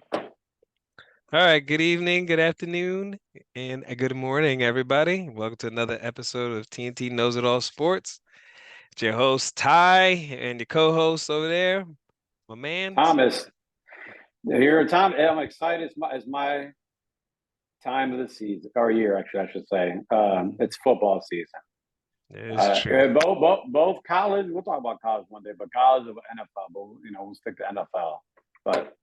All right, good evening, good afternoon, and good morning, everybody. Welcome to another episode of TnT Knows It All Sports. It's your host, Ty, and your co-host over there, my man. Thomas, here, Tom. I'm excited. It's my time of the season or year, actually, I should say. It's football season. It's true. Both college. We'll talk about college one day, but college of NFL. But we'll stick to NFL. But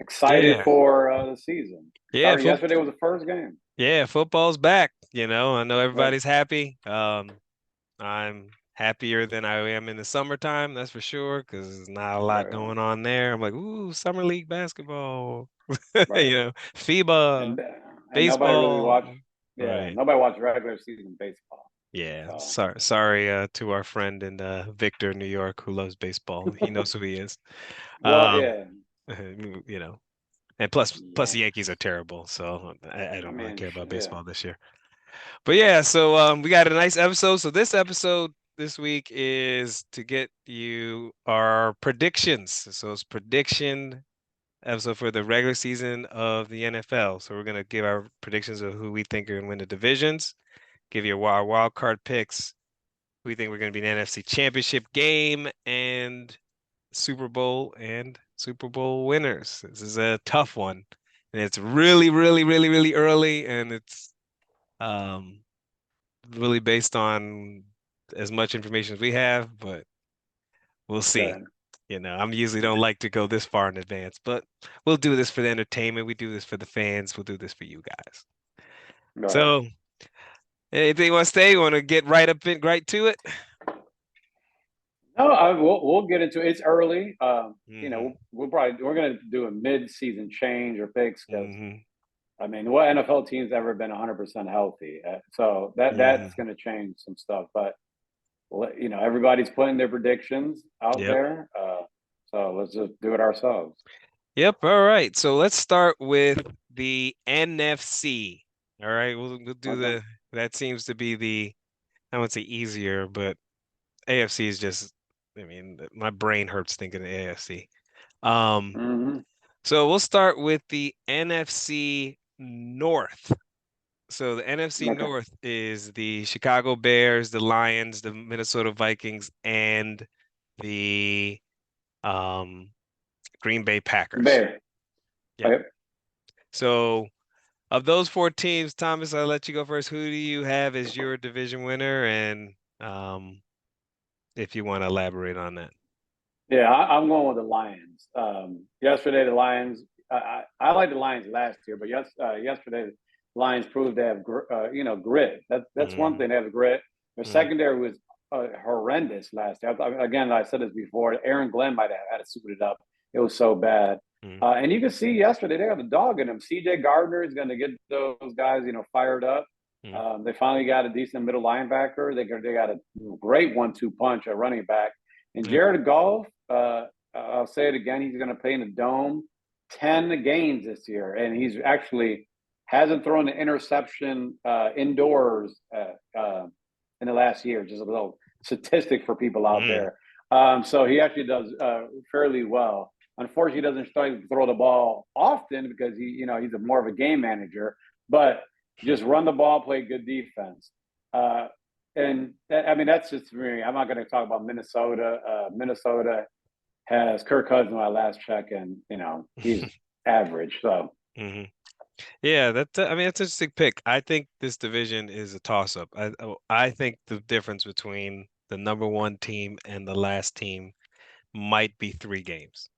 excited Yeah, for the season. yeah, Started yesterday was the first game. football's back. I know Right. everybody's happy. I'm happier than I am in the summertime, that's for sure, because there's not a lot Right. going on there. I'm like, ooh, summer league basketball, Right. FIBA, And nobody really watched. baseball. Yeah, Right. nobody watched regular season baseball. Yeah, So sorry to our friend in Victor, New York, who loves baseball. He knows who he is. well, Um, yeah, you know, and plus the Yankees are Yanks. terrible, so I I don't really mean, care about yeah. baseball this year. But yeah, so we got a nice episode. So this episode this week is to get you our predictions. So it's prediction episode for the regular season of the NFL. So we're gonna give our predictions of who we think are gonna win the divisions, give you our wild card picks. We think we're going to be an NFC Championship game and Super Bowl winners. This is a tough one, and it's really, really, really, really early, and it's um, really based on as much information as we have, but we'll see. Right. I'm usually don't like to go this far in advance, but we'll do this for the entertainment. We do this for the fans. We'll do this for you guys. Right. So, anything you want to say? You want to get right to it? No, we'll get into it. It's early. Hmm. We're gonna do a mid-season change or fix because Hmm. I mean, what NFL team's ever been 100% healthy? So that's Hmm. gonna change some stuff. But everybody's putting their predictions out Yep. there. So let's just do it ourselves. Yep. All right. So let's start with the NFC. All right. We'll do Okay. that seems to be I wouldn't say easier, but AFC is just, I mean, my brain hurts thinking of AFC. Um, Hmm. so we'll start with the NFC North. So the NFC Okay. North is the Chicago Bears, the Lions, the Minnesota Vikings, and the um, Green Bay Packers. Bear. Yep. Okay. So of those four teams, Thomas, I'll let you go first. Who do you have as your division winner? And if you want to elaborate on that. Yeah, I'm going with the Lions. Yesterday, the Lions. I like the Lions last year, but yesterday, the Lions proved they have grit. That's one Mm, thing. They have grit. Their mm, secondary was horrendous last year. Again, I said this before. Aaron Glenn might have had to suit it up. It was so bad. mm, And you can see yesterday they got a dog in them. C.J. Gardner is going to get those guys, fired up. mm, They finally got a decent middle linebacker. They got a great 1-2 punch at running back. And yep. Jared Goff, I'll say it again, he's going to play in the dome 10 games this year. And he's actually hasn't thrown an interception indoors in the last year, just a little statistic for people out Mm, there. So he actually does fairly well. Unfortunately, he doesn't throw the ball often because he's more of a game manager, but mm. just run the ball, play good defense. And I mean, that's just me. I'm not going to talk about Minnesota. Minnesota has Kirk Cousins my last check, and he's average. So Hmm. Yeah, I mean that's an interesting pick. I think this division is a toss-up. I think the difference between the number one team and the last team might be 3 games.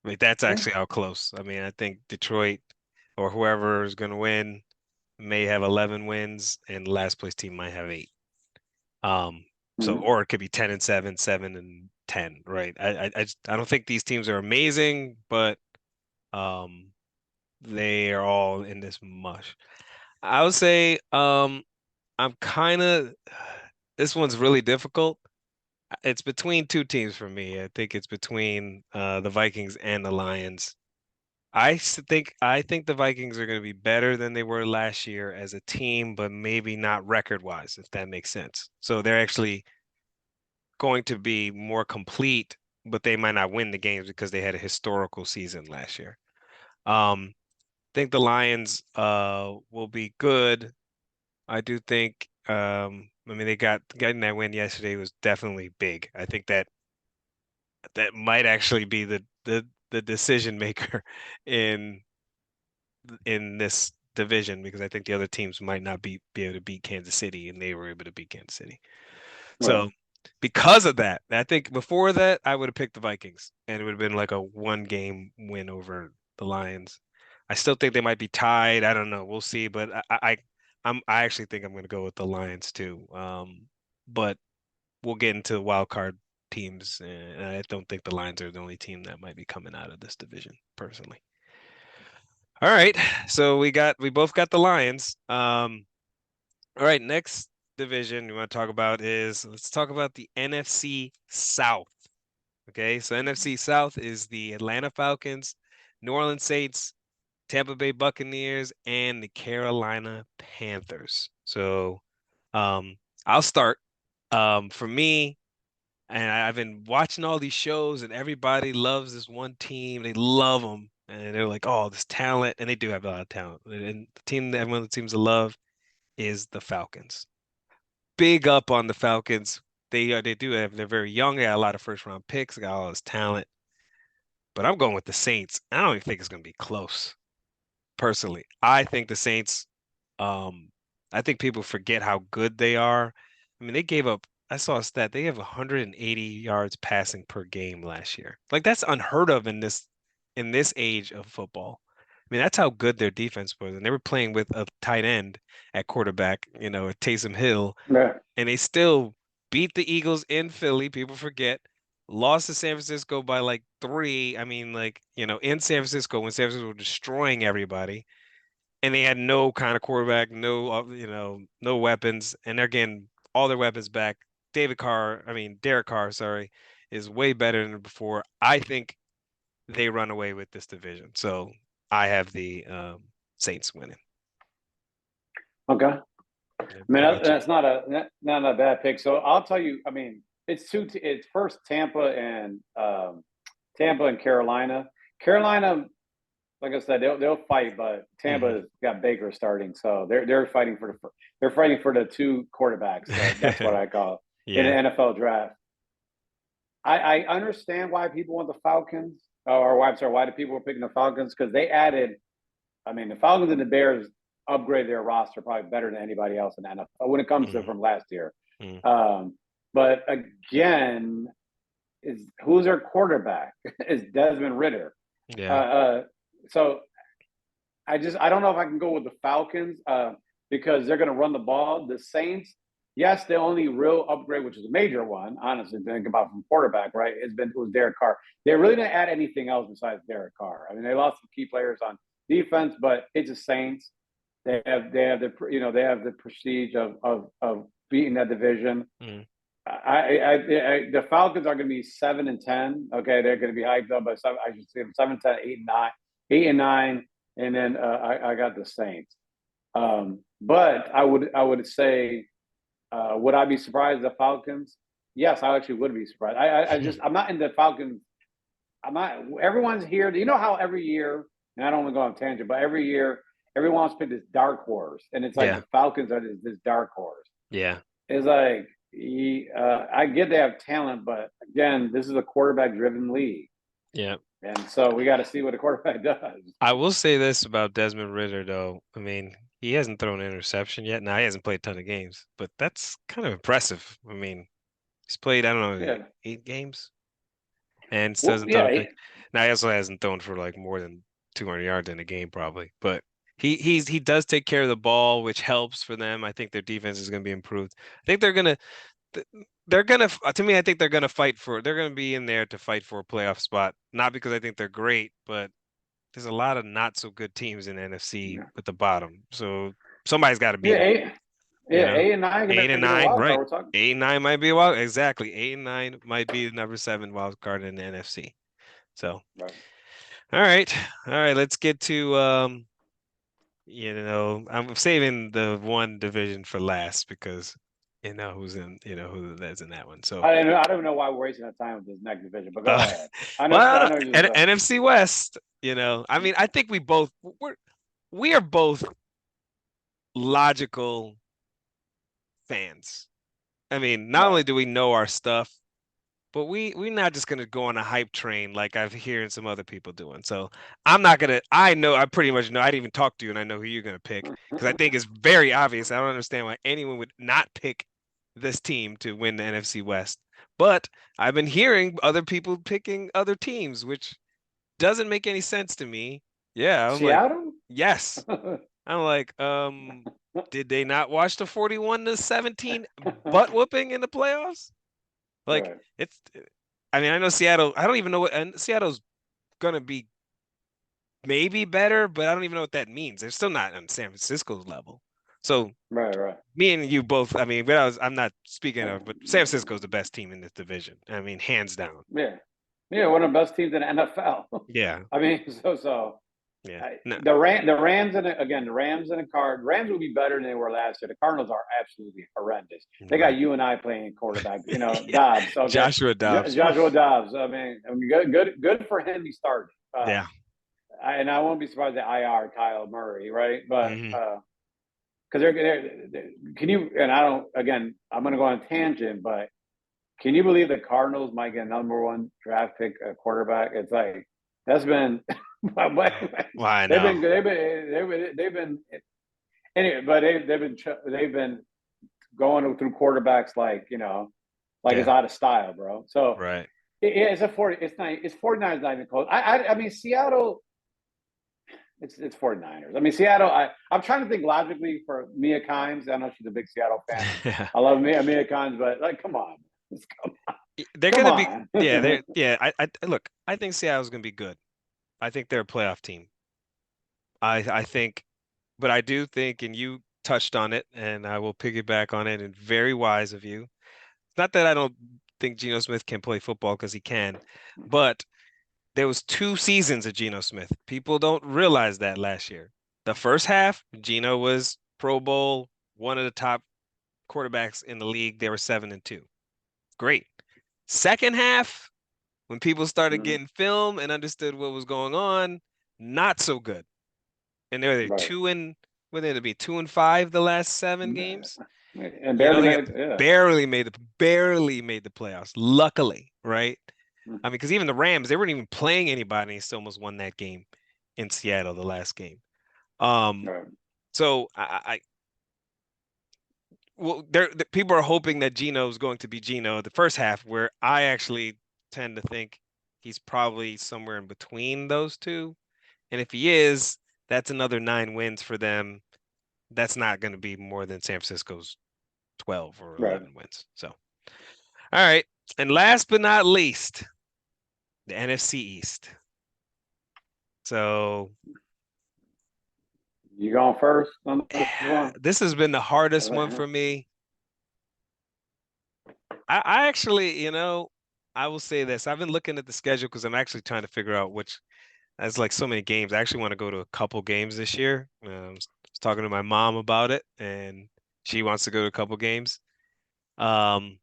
Like that's yeah. actually how close. I mean, I think Detroit or whoever is going to win may have 11 wins, and the last place team might have 8. So Mm-hmm. or it could be 10 and 7, 7 and 10, right? I don't think these teams are amazing, but um, they are all in this mush. I would say I'm kind of this one's really difficult. It's between two teams for me. I think it's between the Vikings and the Lions. I think the Vikings are going to be better than they were last year as a team, but maybe not record-wise, if that makes sense. So they're actually going to be more complete, but they might not win the games because they had a historical season last year. Think the Lions will be good. I do think I mean they getting that win yesterday was definitely big. I think that might actually be the decision maker in in this division because I think the other teams might not be able to beat Kansas City and they were able to beat Kansas City. Right. So because of that, I think before that I would have picked the Vikings and it would have been like a one game win over the Lions. I still think they might be tied. I don't know. We'll see. But I actually think I'm going to go with the Lions too. But we'll get into wild card teams, and I don't think the Lions are the only team that might be coming out of this division, personally. All right, so we both got the Lions. All right, next division we want to talk about is let's talk about the NFC South. Okay, so NFC South is the Atlanta Falcons, New Orleans Saints, Tampa Bay Buccaneers, and the Carolina Panthers. So, I'll start. For me, and I've been watching all these shows, and everybody loves this one team. They love them, and they're like, "Oh, this talent," and they do have a lot of talent. And the team that everyone seems to love is the Falcons. Big up on the Falcons. They do have they're very young. They got a lot of first round picks. They got all this talent. But I'm going with the Saints. I don't even think it's going to be close. Personally, I think the Saints. Um, I think people forget how good they are. I mean, they gave up. I saw a stat. They have 180 yards passing per game last year. Like that's unheard of in this age of football. I mean, that's how good their defense was, and they were playing with a tight end at quarterback. Taysom Hill, Yeah. and they still beat the Eagles in Philly. People forget. Lost to San Francisco by like three. I mean, like, in San Francisco when San Francisco was destroying everybody and they had no kind of quarterback, no, no weapons, and they're getting all their weapons back. Derek Carr, sorry, is way better than before. I think they run away with this division. So I have the Saints winning. Okay. I Yeah. mean, How about you? that's not a bad pick. So I'll tell you. I mean, it's first Tampa and Carolina. Carolina, like I said, they'll fight, but Hmm. Tampa's got Baker starting, so they're fighting for the two quarterbacks. That's what I call in Yeah. an NFL draft. I understand why people want the Falcons, or why I'm sorry, why the people were picking the Falcons because they added. I mean, the Falcons and the Bears upgraded their roster probably better than anybody else in the NFL when it comes to Hmm. from last year. Hmm. But again, is who's their quarterback? Is Desmond Ritter. Uh, Yeah. uh, so I don't know if I can go with the Falcons because they're going to run the ball. The Saints, yes, the only real upgrade, which is a major one, honestly, think about from quarterback, right? Was Derek Carr. They really didn't add anything else besides Derek Carr. I mean, they lost some key players on defense, but it's the Saints. They have the prestige of beating that division. Mm. The Falcons are going to be 7-10. Okay, they're going to be hyped up by seven. I should say 7-10, 8-9, 8-9, and then I got the Saints. But I would say, would I be surprised at the Falcons? Yes, I actually would be surprised. I'm not in the Falcons. I'm not. Everyone's here. You know how every year, and I don't want to go on a tangent, but every year everyone wants to pick this dark horse, and it's like Yeah. the Falcons are this dark horse. Yeah. It's like I get they have talent, but again, this is a quarterback-driven league, Yeah. and so we got to see what a quarterback does. I will say this about Desmond Ritter, though. I mean, he hasn't thrown an interception yet. Now, he hasn't played a ton of games, but that's kind of impressive. I mean, he's played, I don't know, Yeah. 8 games and still Well, hasn't thrown a yeah. pick. Now, he also hasn't thrown for like more than 200 yards in a game, probably. But he does take care of the ball, which helps for them. I think their defense is going to be improved. I think th- they're gonna, to me, I think they're gonna be in there to fight for a playoff spot. Not because I think they're great, but there's a lot of not so good teams in the NFC at the bottom. So somebody's got to Yeah. be there, Eight. you Yeah. know? 8 and 9 can Eight and make it a nine, wild card. right. We're talking. 8 and 9 might be a wild. Exactly. 8 and 9 might be the number 7 wild card in the NFC. So, Right. all right. All right. Let's get to, I'm saving the one division for last because who that's in that one. So, I don't know why we're wasting our time with this next division, but go uh, ahead. I know, I well, know you're just NFC West. I mean, I think we are both logical fans. I mean, not only right. do we know our stuff, but we're not just gonna go on a hype train like I've hearing some other people doing. So I'm not gonna. I know. I pretty much know. I didn't even talk to you, and I know who you're gonna pick because I think it's very obvious. I don't understand why anyone would not pick this team to win the NFC West. But I've been hearing other people picking other teams, which doesn't make any sense to me. Yeah, I'm like, Seattle? yes. I'm like, did they not watch the 41-17 butt whooping in the playoffs? Like Right. it's I mean, I know Seattle, I don't even know and Seattle's gonna be maybe better, but I don't even know what that means. They're still not on San Francisco's level. So Right, right. me and you both, I mean, I'm not speaking of, but San Francisco's the best team in this division. I mean, hands down. Yeah. Yeah, one of the best teams in the NFL. Yeah. I mean, so Yeah. No. the Rams and again the Rams and the Card Rams will be better than they were last year. The Cardinals are absolutely horrendous. They got Right. you and I playing quarterback. Dobbs. Okay, Joshua Dobbs. Joshua Dobbs. I mean, good for him. He started. Yeah. And I won't be surprised that IR Kyle Murray, right? But Hmm. because can you? And I don't. Again, I'm going to go on a tangent, but can you believe the Cardinals might get number one draft pick quarterback? It's like that's been Well, I they've know. been they've been anyway, but they've been going through quarterbacks like it's Yeah. out of style, bro. So Right. it's a 40. It's 49ers not even close. I mean Seattle. It's 49ers. I mean Seattle. I'm trying to think logically for Mia Kimes. I know she's a big Seattle fan. Yeah. I love Mia Kimes, but like, come on, They're come gonna be on. yeah, I look, I think Seattle's gonna be good. I think they're a playoff team. I think, but I do think, and you touched on it, and I will piggyback on it, and very wise of you. It's not that I don't think Geno Smith can play football because he can, but there was 2 seasons of Geno Smith. People don't realize that last year. The first half, Geno was Pro Bowl, one of the top quarterbacks in the league. They were 7-2. Great. Second half, when people started Mm, getting film and understood what was going on, not so good. And they're right. what did it be, 2-5 the last 7 games? And barely They made it. Yeah. barely made the playoffs. Luckily, right? Mm, I mean, because even the Rams, they weren't even playing anybody, and still almost won that game in Seattle, the last game. Um, right. so well, people are hoping that Geno is going to be Geno the first half, where I actually tend to think he's probably somewhere in between those two. And if he is, that's another 9 wins for them. That's not going to be more than San Francisco's 12 or Right. 11 wins. So, all right. And last but not least, the NFC East. So, You going first on this one? this has been the hardest one for me. I actually, I will say this. I've been looking at the schedule because I'm actually trying to figure out which, as like so many games. I actually want to go to a couple games this year. I was talking to my mom about it, and she wants to go to a couple games. Um,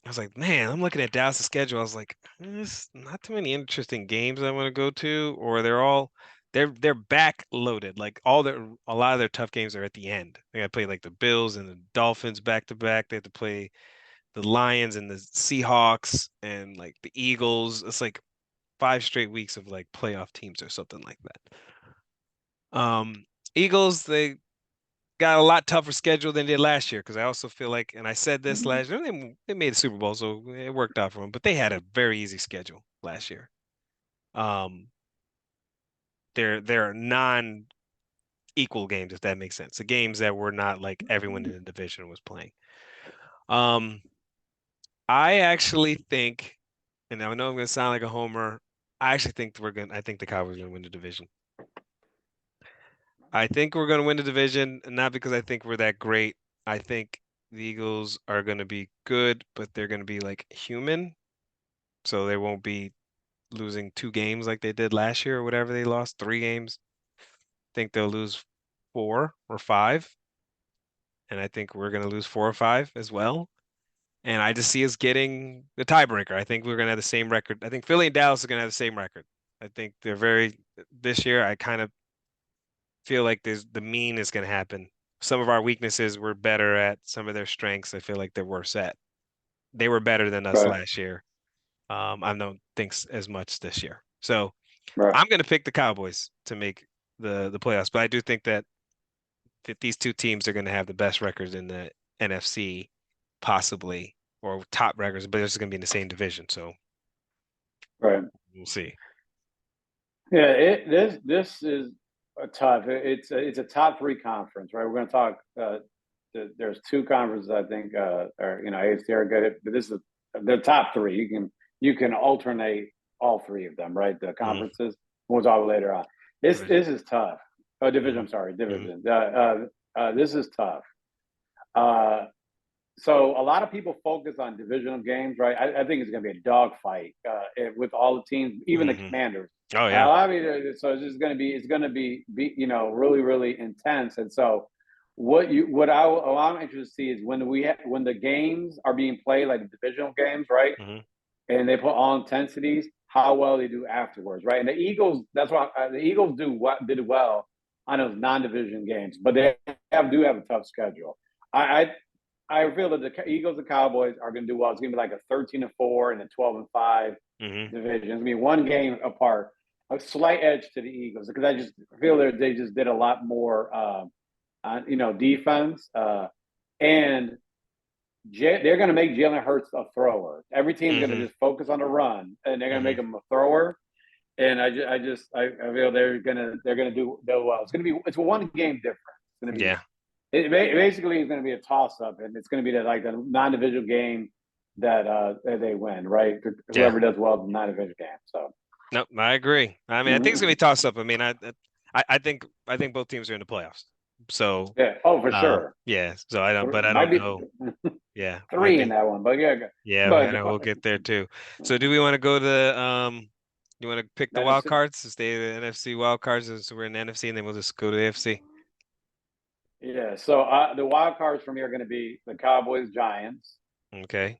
I was like, man, I'm looking at Dallas' schedule. I was like, there's not too many interesting games I want to go to, or they're back loaded. Like a lot of their tough games are at the end. They got to play like the Bills and the Dolphins back to back. They have to play the Lions and the Seahawks and like the Eagles. It's like 5 straight weeks of like playoff teams or something like that. Eagles, they got a lot tougher schedule than they did last year because I also feel like, and I said this last year, they made the Super Bowl, so it worked out for them. But they had a very easy schedule last year. Um, they're non-equal games, if that makes sense. The games that were not like everyone in the division was playing. Um, I actually think, and I know I'm going to sound like a homer. I think the Cowboys are going to win the division. I think we're going to win the division, and not because I think we're that great. I think the Eagles are going to be good, but they're going to be like human, so they won't be losing 2 games like they did last year or whatever they lost 3 games. I think they'll lose 4 or 5. and I think we're going to lose 4 or 5 as well. And I just see us getting the tiebreaker. I think we're going to have the same record. I think Philly and Dallas are going to have the same record. I think they're this year, I kind of feel like the mean is going to happen. Some of our weaknesses we're better at. Some of their strengths, I feel like they're worse at. They were better than us Right. last year. I don't think as much this year. So Right. I'm going to pick the Cowboys to make the playoffs, but I do think that these two teams are going to have the best records in the NFC, possibly, or top records, but it's going to be in the same division. So Right. we'll see. Yeah. This is a tough. It's a top three conference, right? We're going to talk. There's two conferences I think are AFC are good, but this is the top three. You can alternate all three of them, right? The Hmm. conferences. We'll talk later on. This Division. this is tough. Oh, division. Hmm. I'm sorry, Hmm. division. This is tough. Uh, so a lot of people focus on divisional games, right? I think it's going to be a dogfight with all the teams, even the Hmm. Commanders. Oh yeah. I mean, so it's going to be really really intense. And so what I'm interested to see is when the games are being played like the divisional games, right? Hmm. And they put all intensities, how well they do afterwards, right? And the Eagles, that's why the Eagles did well on those non-division games, but they do have a tough schedule. I I feel that the Eagles and Cowboys are going to do well. It's going to be like a 13-4 and a 12-5 Hmm. division. It's going to be one game apart, a slight edge to the Eagles because I just feel that they just did a lot more, defense, and they're going to make Jalen Hurts a thrower. Every team's going to Hmm. just focus on the run, and they're going to Hmm. make him a thrower. And I feel they're gonna do well. It's a one game difference. It's gonna be Yeah. basically it's gonna be a toss up, and it's gonna be like the non divisional game that they win, right? Yeah. Whoever does well in the non divisional game. So Nope, I agree. I mean, I think it's gonna be tossed up. I mean, I think both teams are in the playoffs. So, yeah, oh for sure, yeah. So I might don't be know. Yeah, I three in think, that one, but yeah, yeah, but I know we'll get there too. So, do we want to go to you want to pick the wild NFC, cards to stay the NFC wild cards? So we're in the NFC, and then we'll just go to the AFC. yeah. So the wild cards for me are going to be the Cowboys, Giants, Okay.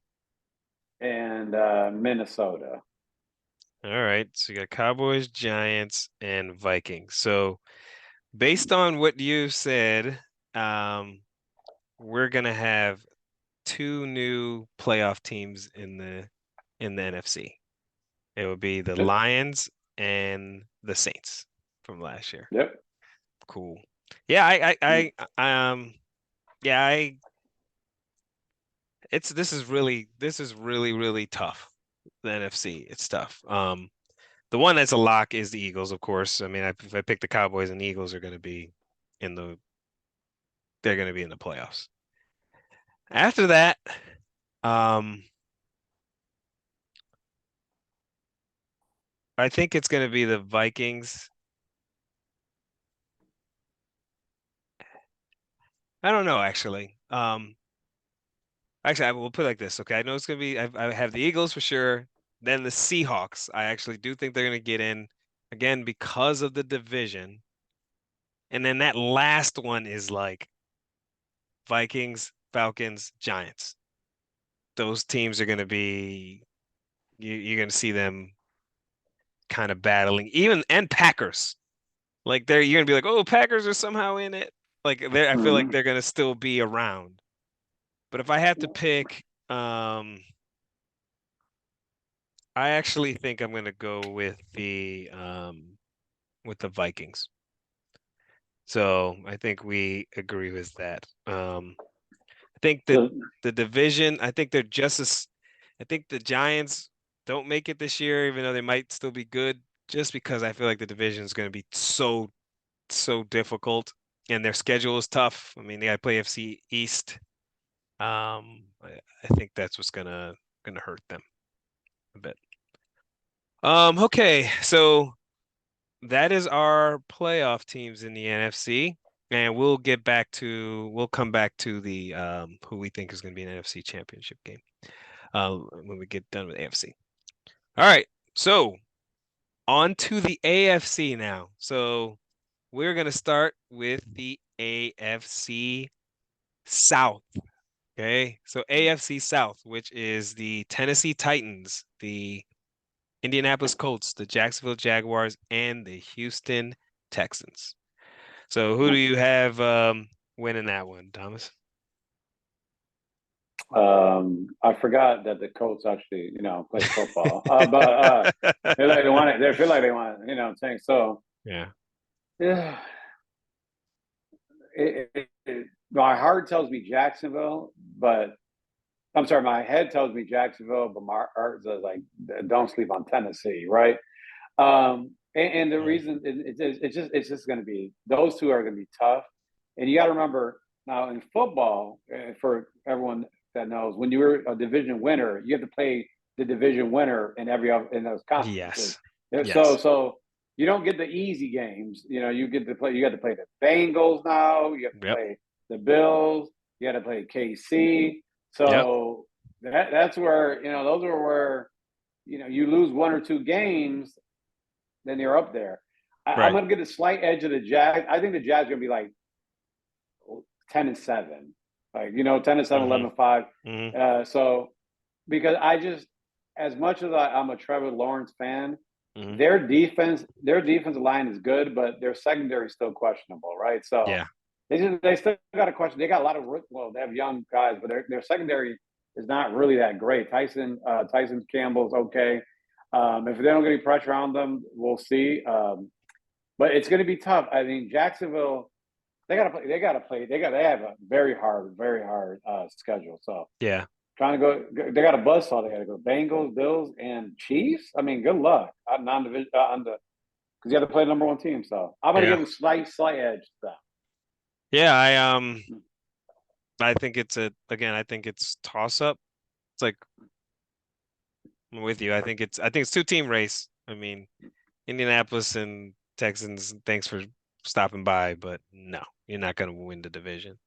and Minnesota. All right. So you got Cowboys, Giants, and Vikings. So based on what you said, um, we're gonna have two new playoff teams in the NFC. It would be the Yep, Lions and the Saints from last year. yep. Cool. Yeah, yeah, this is really, really tough. The NFC, it's tough. The one that's a lock is the Eagles, of course. I mean, if I pick the Cowboys and the Eagles are going to be in the, they're going to be in the playoffs. After that, um, I think it's going to be the Vikings. I don't know, actually. Actually, I will put it like this. Okay, I know it's going to be, I have the Eagles for sure. Then the Seahawks. I actually do think they're going to get in again because of the division. And then that last one is like Vikings, Falcons, Giants. Those teams are going to be, you're going to see them kind of battling, even and Packers. Like you're gonna be like, oh, Packers are somehow in it. Like I feel like Mhm. they're gonna still be around. But if I had to pick, I actually think I'm gonna go with the Vikings. So I think we agree with that. I think that So the division, I think they're just as, I think the Giants don't make it this year, even though they might still be good, just because I feel like the division is going to be so difficult and their schedule is tough. I mean, they got to play FC East. I think that's what's gonna hurt them a bit. Okay, so that is our playoff teams in the NFC, and we'll come back to the who we think is going to be an NFC Championship game when we get done with AFC. All right, so on to the AFC now. So we're gonna start with the AFC South. Okay, so AFC South, which is the Tennessee Titans, the Indianapolis Colts, the Jacksonville Jaguars, and the Houston Texans. So who do you have winning that one, Thomas? I forgot that the Colts actually, play football. But they want it. They feel like they want it. You know what I'm saying? So, Yeah. yeah, my heart tells me Jacksonville, but I'm sorry, my head tells me Jacksonville, but my heart says like, don't sleep on Tennessee, right? And the Mm. reason it's just going to be those two are going to be tough, and you got to remember now in football, for everyone that knows, when you're a division winner, you have to play the division winner in those conferences. Yes. So Yes. you don't get the easy games. You get to play. You got to play the Bengals now. You have to Yep. play the Bills. You got to play KC. Yep. So that's where those are where you lose one or two games, then you're up there. I'm Right. going to get a slight edge of the Jags. I think the Jags are going to be like 10-7, like 10-7, Mm-hmm. 11-5. Mm-hmm. So because as much as I'm a Trevor Lawrence fan, Mm-hmm. their defensive line is good, but their secondary is still questionable, right? So Yeah. they still got a question. They got a lot of they have young guys, but their secondary is not really that great. Tyson Campbell's okay. If they don't get any pressure on them, we'll see. But it's going to be tough. I mean, Jacksonville, they got to play. They have a very hard schedule. So Yeah. trying to go, they got a buzzsaw. They got to go Bengals, Bills, and Chiefs. I mean, good luck on non-division on the because you have to play the number one team. So I'm going to Yeah. give them slight edge to them. Yeah. I think I think it's toss up. It's like I'm with you. I think it's two-team race. I mean, Indianapolis and Texans, thanks for stopping by, but no, you're not going to win the division.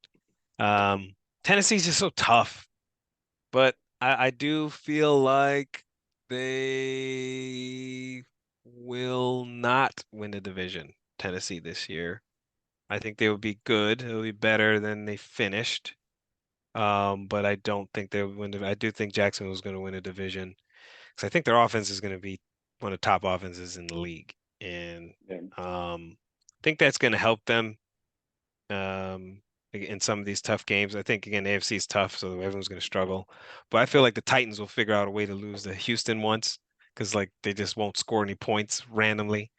Tennessee's just so tough, but I do feel like they will not win the division, Tennessee, this year. I think they will be good. It'll be better than they finished. But I don't think they'll win. I do think Jacksonville's going to win a division because I think their offense is going to be one of the top offenses in the league, and Yeah. I think that's going to help them in some of these tough games. I think again, AFC is tough, so everyone's going to struggle. But I feel like the Titans will figure out a way to lose to Houston once because like they just won't score any points randomly,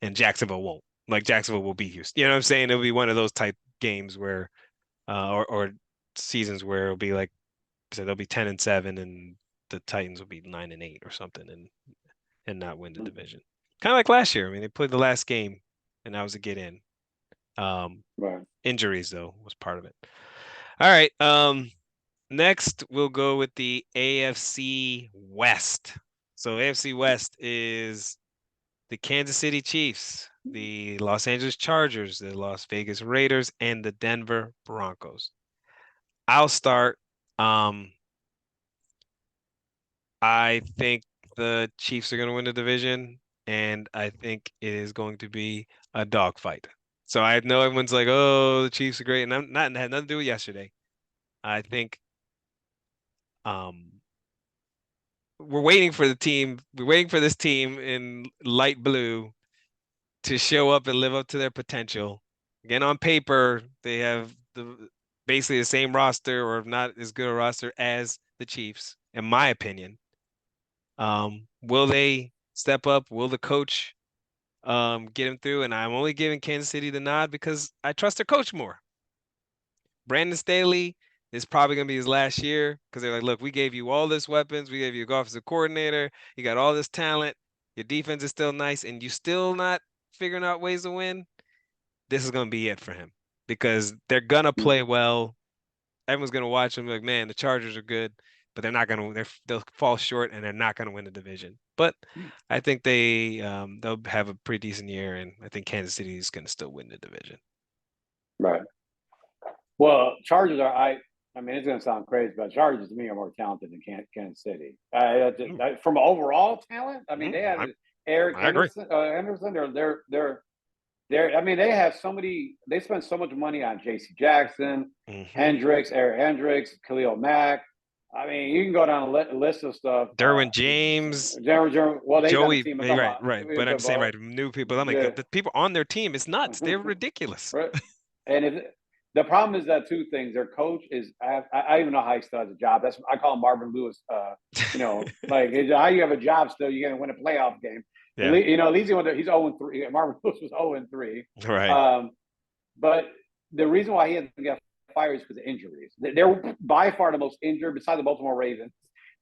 and Jacksonville won't. Like Jacksonville will beat Houston. You know what I'm saying? It'll be one of those type games where, or seasons where it'll be like, so they'll be 10-7, and the Titans will be 9-8 or something, and not win the division. Kind of like last year. I mean, they played the last game, and that was a get in. Right. Injuries though was part of it. All right. Next we'll go with the AFC West. So AFC West is the Kansas City Chiefs, the Los Angeles Chargers, the Las Vegas Raiders, and the Denver Broncos. I'll start. Um, I think the Chiefs are going to win the division, and I think it is going to be a dogfight. So I know everyone's like, "Oh, the Chiefs are great," and I'm not. It had nothing to do with yesterday. I think um, we're waiting for the team. We're waiting for this team in light blue to show up and live up to their potential. Again, on paper, they have basically the same roster, or if not as good a roster as the Chiefs, in my opinion. Will they step up? Will the coach get him through? And I'm only giving Kansas City the nod because I trust their coach more. Brandon Staley is probably going to be his last year because they're like, look, we gave you all this weapons. We gave you a offensive coordinator. You got all this talent. Your defense is still nice, and you still not figuring out ways to win. This is going to be it for him because they're going to play well. Everyone's going to watch them like, man, the Chargers are good, but they're not going to, they'll fall short and they're not going to win the division. But I think they'll have a pretty decent year, and I think Kansas City is going to still win the division. Right. Well, Chargers are. I mean, it's going to sound crazy, but Chargers to me are more talented than Kansas City. From overall talent, I mean, they had Eric I agree. Henderson. They're I mean, they have so many. They spend so much money on J.C. Jackson, Hmm. Hendricks, Eric Hendricks, Khalil Mack. I mean, you can go down a list of stuff. Derwin James, Well, he's on the Joey, team. I'm talking right, about, right. But I'm saying, right, new people. I'm like, yeah, the people on their team, it's nuts. They're ridiculous. right. And the problem is that two things. Their coach is. I even know how he still has a job. I call him Marvin Lewis. Like how you have a job still, you're gonna win a playoff game. Yeah, At least he's 0-3. Marvin Lewis was 0-3. right. But the reason why he hasn't got fired is because of injuries. They're by far the most injured, besides the Baltimore Ravens,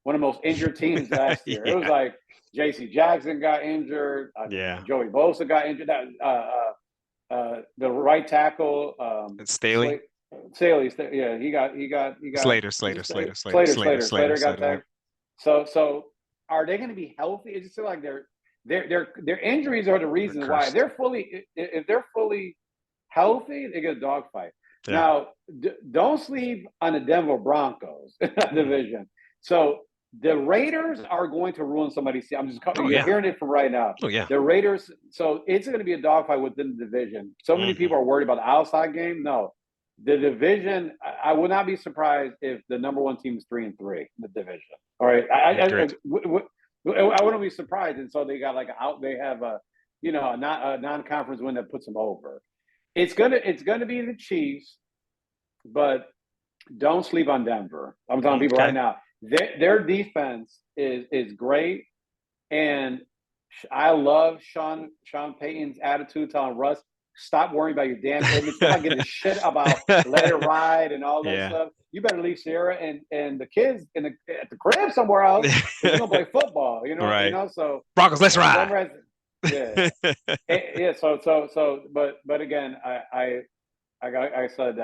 one of the most injured teams last year. It was Yeah, like J.C. Jackson got injured, yeah. Joey Bosa got injured. The right tackle, It's Staley, Staley, yeah, was it Slater got Slater. tagged. So are they going to be healthy? It's just like their injuries are the They're reason why cursed. if they're fully healthy, they get a dogfight. Yeah. Now, don't sleep on the Denver Broncos Mm. division. So the Raiders are going to ruin somebody's. Oh You're yeah. hearing it from right now. Oh yeah. The Raiders. So it's going to be a dogfight within the division. So many Hmm. people are worried about the outside game. No, the division. I would not be surprised if the number one team is 3-3 in the division. All right, Agreed. I wouldn't be surprised. And so they got like out. They have a non-conference win that puts them over. It's gonna be the Chiefs, but don't sleep on Denver. I'm telling people Okay. right now, their defense is great, and I love Sean Payton's attitude, telling Russ, stop worrying about your damn image. Stop like getting the shit about let it ride and all that Yeah. stuff. You better leave Sierra and the kids at the crib somewhere else because you're gonna play football. Right. So Broncos, let's ride. Denver has, yeah. Yeah. But again, I said,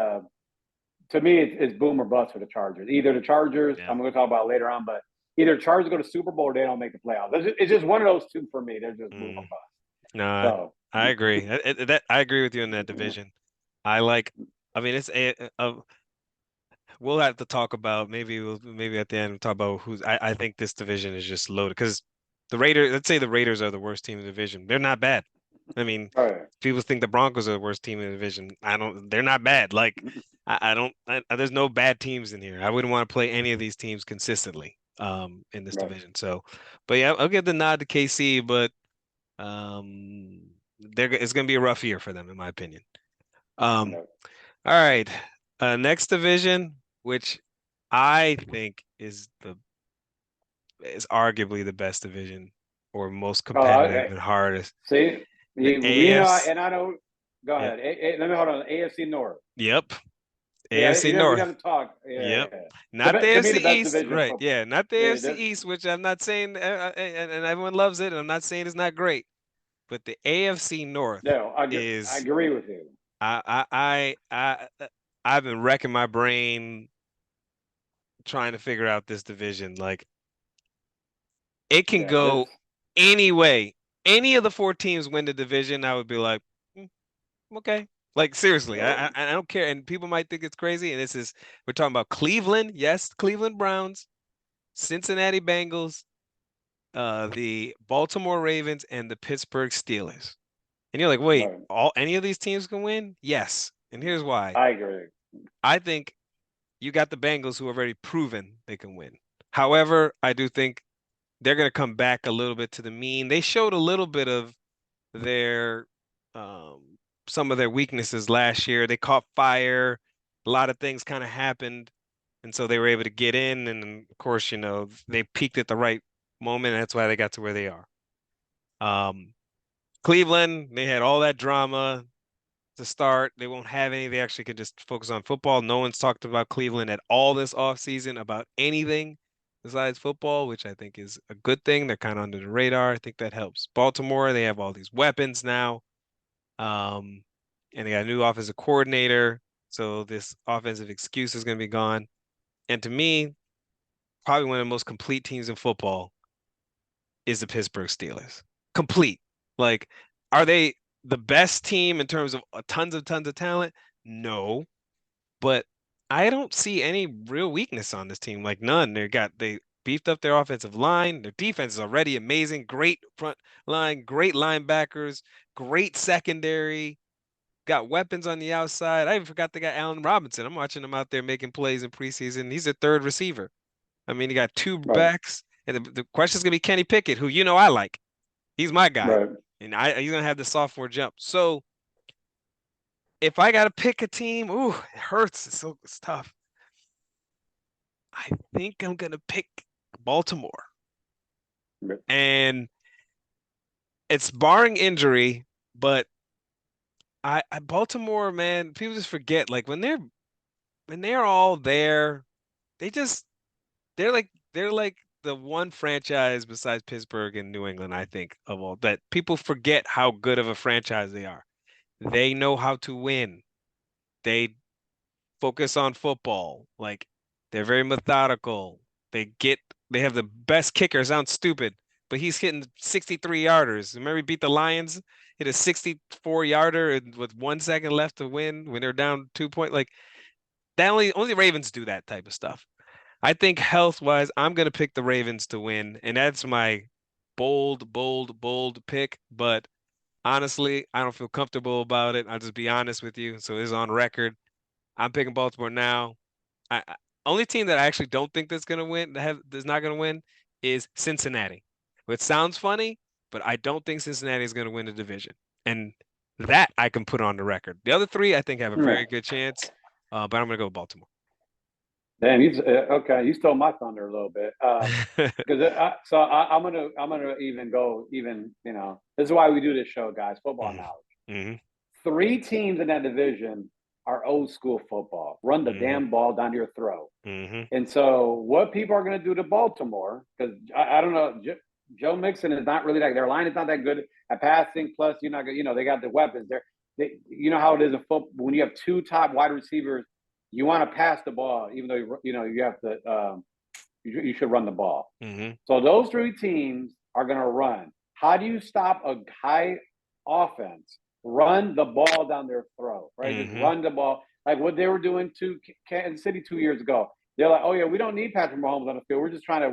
to me, it's boom or bust for the Chargers. Either the Chargers, Yeah. I'm going to talk about it later on, but either Chargers go to Super Bowl or they don't make the playoffs. It's just one of those two for me. They're just boom or Mm. bust. No, So I agree. I agree with you in that division. I like. I mean, we'll have to talk about maybe at the end we'll talk about who's. I think this division is just loaded because the Raiders. Let's say the Raiders are the worst team in the division. They're not bad. I mean, all right. people think the Broncos are the worst team in the division. I don't. They're not bad. Like I don't. There's no bad teams in here. I wouldn't want to play any of these teams consistently. In this Right. division. So, but yeah, I'll give the nod to KC, but it's gonna be a rough year for them, in my opinion. Um, Right. all right. Next division, which I think is arguably the best division or most competitive and hardest. See, The AFC. and I know. Go Yep. ahead. Let me hold on. AFC North. Yep. Yeah, AFC we North. haven't talked. Yep. Yeah. Not the To me, AFC the best East, division of right? football. Yeah, not the Yeah, AFC East, which I'm not saying, and everyone loves it, and I'm not saying it's not great, but the AFC North no, I is. agree with you. I've been wrecking my brain trying to figure out this division. Like it can Yeah, this. go any way. Any of the four teams win the division, I would be like, "Mm, okay." Like seriously, I don't care. And people might think it's crazy. And we're talking about Cleveland, yes, Cleveland Browns, Cincinnati Bengals, the Baltimore Ravens, and the Pittsburgh Steelers. And you're like, wait, Right. any of these teams can win? Yes. And here's why. I agree. I think you got the Bengals who have already proven they can win. However, I do think they're going to come back a little bit to the mean. They showed a little bit of their um, some of their weaknesses last year. They caught fire. A lot of things kind of happened, and so they were able to get in. And of course, they peaked at the right moment. And that's why they got to where they are. Um, Cleveland, they had all that drama to start. They won't have any. They actually could just focus on football. No one's talked about Cleveland at all this offseason about anything besides football, which I think is a good thing. They're kind of under the radar. I think that helps. Baltimore, they have all these weapons now. Um, and they got a new offensive coordinator. So this offensive excuse is going to be gone. And to me, probably one of the most complete teams in football is the Pittsburgh Steelers. Complete. Like, are they the best team in terms of tons of talent? No, but I don't see any real weakness on this team. Like none. They beefed up their offensive line. Their defense is already amazing. Great front line, great linebackers, great secondary. Got weapons on the outside. I even forgot they got Allen Robinson. I'm watching him out there making plays in preseason. He's a third receiver. I mean, he got two Right. backs, and the question is gonna be Kenny Pickett, who I like. He's my guy, Right. and he's gonna have the sophomore jump. So if I gotta pick a team, ooh, it hurts. It's tough. I think I'm gonna pick Baltimore, Right. and it's barring injury, but I Baltimore, man, people just forget like when they're all there, they just they're like the one franchise besides Pittsburgh and New England, I think, of all that people forget how good of a franchise they are. They know how to win. They focus on football. Like they're very methodical. They have the best kicker. Sounds stupid, but he's hitting 63 yarders. Remember he beat the Lions, hit a 64-yarder with 1 second left to win when they're down 2 point. Like that only Ravens do that type of stuff. I think health wise, I'm gonna pick the Ravens to win, and that's my bold, bold, bold pick. But honestly, I don't feel comfortable about it. I'll just be honest with you. So it's on record. I'm picking Baltimore now. Only team that I actually don't think that's gonna win, that's not gonna win, is Cincinnati. Which sounds funny, but I don't think Cincinnati is gonna win the division, and that I can put on the record. The other three, I think, have a very good chance, but I'm gonna go with Baltimore. Damn, you okay? You stole my thunder a little bit. Because I'm gonna even go even. This is why we do this show, guys. Football hmm knowledge. hmm Three teams in that division are old school football. Run the hmm damn ball down your throat. hmm And so, what people are going to do to Baltimore? Because I don't know, Joe Mixon is not really that. Their line is not that good at passing. Plus, you're not. They got the weapons. You know how it is in football when you have two top wide receivers. You want to pass the ball, even though you have to. You should run the ball. hmm So those three teams are going to run. How do you stop a high offense? Run the ball down their throat, right? Just hmm run the ball like what they were doing to Kansas City 2 years ago. They're like, oh yeah, we don't need Patrick Mahomes on the field. We're just trying to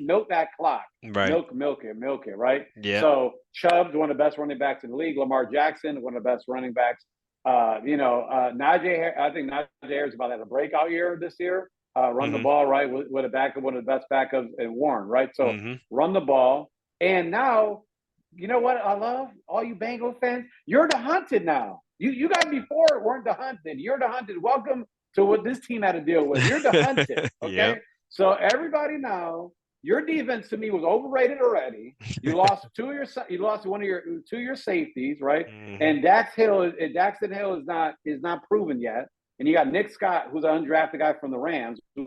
milk that clock, Right. milk it, right? Yeah. So Chubb's one of the best running backs in the league. Lamar Jackson, one of the best running backs. Najee, I think Najee Harris about to have a breakout year this year. Run the hmm ball right with a backup, one of the best backups in Warren, right? So hmm run the ball. And now, you know what I love? All you Bengals fans, you're the hunted now. You guys before weren't the hunted. You're the hunted. Welcome to what this team had to deal with. You're the hunted. Yep. Okay. So everybody now, your defense to me was overrated already. You lost one of your two of your safeties, right? hmm And Daxton Hill is not proven yet. And you got Nick Scott, who's an undrafted guy from the Rams. They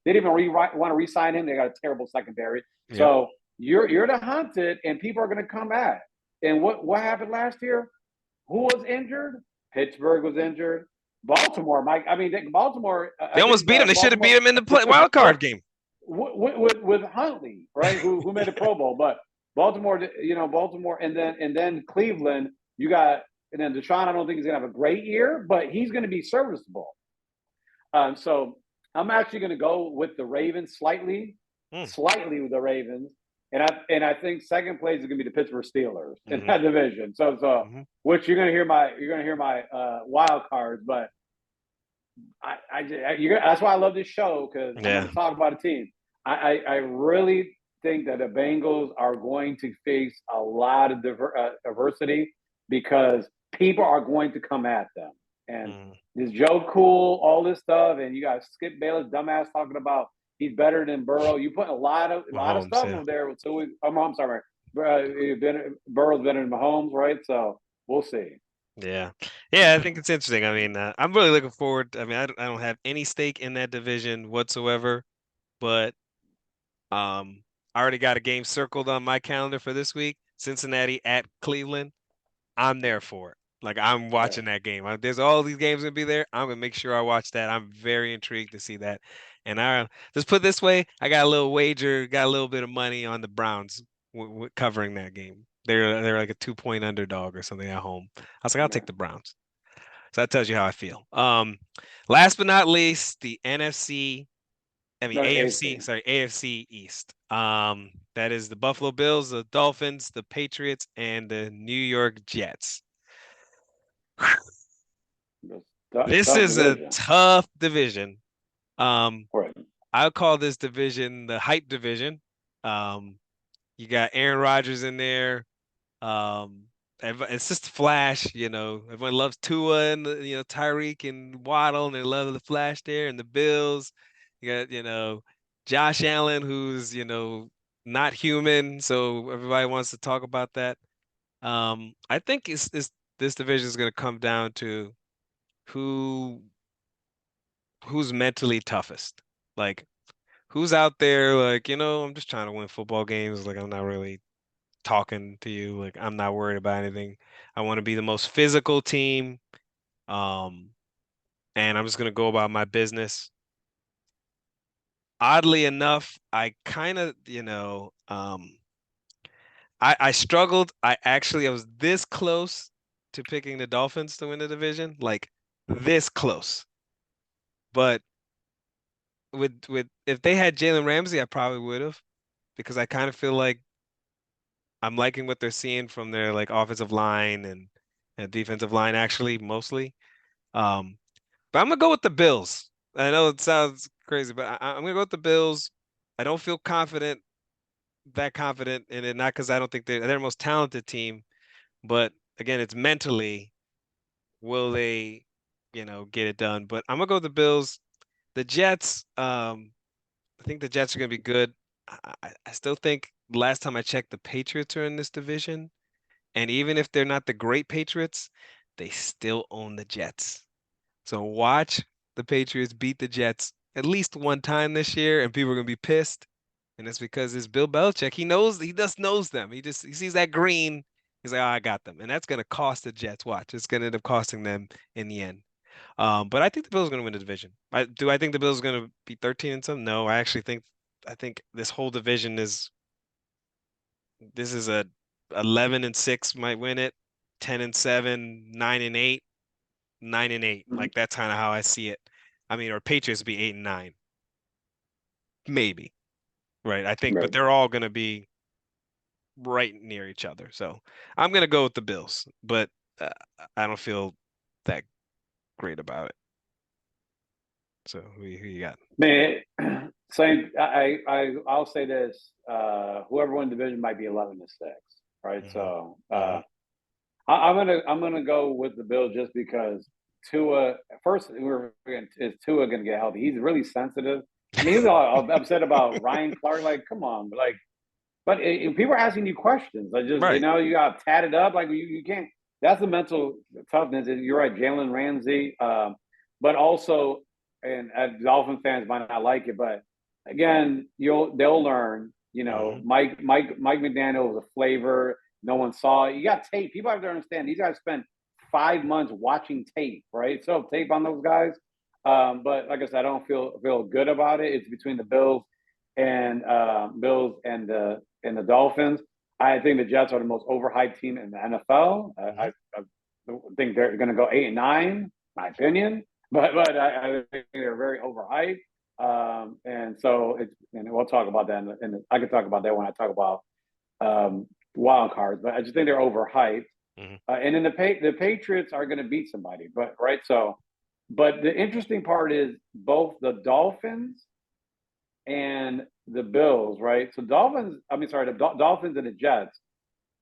didn't even want to re-sign him. They got a terrible secondary. Yep. So you're the hunted, and people are going to come at. And what happened last year? Who was injured? Pittsburgh was injured. Baltimore, Mike. I mean, Baltimore. They I almost think beat him. They should have Baltimore beat him in the wild right card game. with Huntley, right? Who made a Pro Bowl, but Baltimore, and then Cleveland. You got and then Deshaun. I don't think he's gonna have a great year, but he's going to be serviceable. So I'm actually going to go with the Ravens Mm. slightly with the Ravens, and I think second place is going to be the Pittsburgh Steelers in hmm that division. So hmm which you're going to hear my wild cards, but that's why I love this show because I'm going Yeah. to talk about a team. I really think that the Bengals are going to face a lot of diversity because people are going to come at them. And Mm. this Joe Cool, all this stuff, and you got Skip Bayless, dumbass, talking about he's better than Burrow. You put a lot of Mahomes, stuff yeah. over there. So I'm sorry, Burrow's better than Mahomes, right? So we'll see. Yeah. Yeah, I think it's interesting. I mean, I'm really looking forward. I mean, I don't have any stake in that division whatsoever, but I already got a game circled on my calendar for this week. Cincinnati at Cleveland. I'm there for it. Like I'm Yeah. watching that game. There's all these games gonna be there. I'm gonna make sure I watch that. I'm very intrigued to see that. And I just put it this way, I got a little wager, got a little bit of money on the Browns covering that game. They're like a 2 point underdog or something at home. I was like, I'll take Yeah. the Browns. So that tells you how I feel. Last but not least, the NFC I mean No, AFC, AC. sorry, AFC East. That is the Buffalo Bills, the Dolphins, the Patriots, and the New York Jets. This Tough is a division. tough division. Um, Right. I'll call this division the hype division. Um, you got Aaron Rodgers in there. Um, it's just Flash, Everyone loves Tua and Tyreek and Waddle, and they love the Flash there. And the Bills, you got Josh Allen, who's not human, so everybody wants to talk about that. I think this division is going to come down to who who's mentally toughest. Like who's out there like, I'm just trying to win football games. Like I'm not really talking to you. Like I'm not worried about anything. I want to be the most physical team. Um, and I'm just gonna go about my business. Oddly enough, I kind of, I struggled. I was this close to picking the Dolphins to win the division, like this close. But with if they had Jalen Ramsey, I probably would have because I kind of feel like I'm liking what they're seeing from their like offensive line and defensive line actually mostly. Um, but I'm gonna go with the Bills. I know it sounds crazy, but I'm gonna go with the Bills. I don't feel that confident in it, not because I don't think they're the most talented team, but again, it's mentally, will they, get it done? But I'm gonna go with the Bills. The Jets, I think the Jets are gonna be good. I still think last time I checked, the Patriots are in this division. And even if they're not the great Patriots, they still own the Jets. So watch the Patriots beat the Jets at least one time this year, and people are gonna be pissed. And it's because it's Bill Belichick. He just knows them. He sees that green. He's like, oh, I got them. And that's gonna cost the Jets. Watch. It's gonna end up costing them in the end. But I think the Bills are gonna win the division. I think the Bills are gonna be 13 and some? No, I think this whole division this is a 11 and 6 might win it, 10 and 7, 9 and 8, 9 and 8. Mhm. Like that's kind of how I see it. I mean, or Patriots be 8 and 9, maybe. Right. I think, but Right. they're all gonna be right near each other. So I'm gonna go with the Bills, but uh, I don't feel that great about it. So who you got? Man, same. I'll say this. Whoever wins the division might be 11-6, right? Hmm. So Hmm. I'm gonna go with the Bills just because Tua. First, is Tua gonna get healthy? He's really sensitive. I mean, he was all upset about Ryan Clark. Like, come on, but people are asking you questions. I just, Right. you got tatted up. Like, you can't. That's the mental toughness. You're right, Jalen Ramsey. But also, and Dolphin fans might not like it, but again, they'll learn. Hmm. Mike McDaniel was a flavor. No one saw it. You got tape. People have to understand. These guys spent 5 months watching tape, right? So tape on those guys. But like I said, I don't feel good about it. It's between the Bills and the Dolphins. I think the Jets are the most overhyped team in the NFL. Hmm. I think they're going to go 8-9, my opinion, but I think they're very overhyped. And so and we'll talk about that. I can talk about that when I talk about wild cards, but I just think they're overhyped. Hmm. And then the Patriots are going to beat somebody, but right. So, but the interesting part is both the Dolphins and the Bills, right? So Dolphins and the Jets.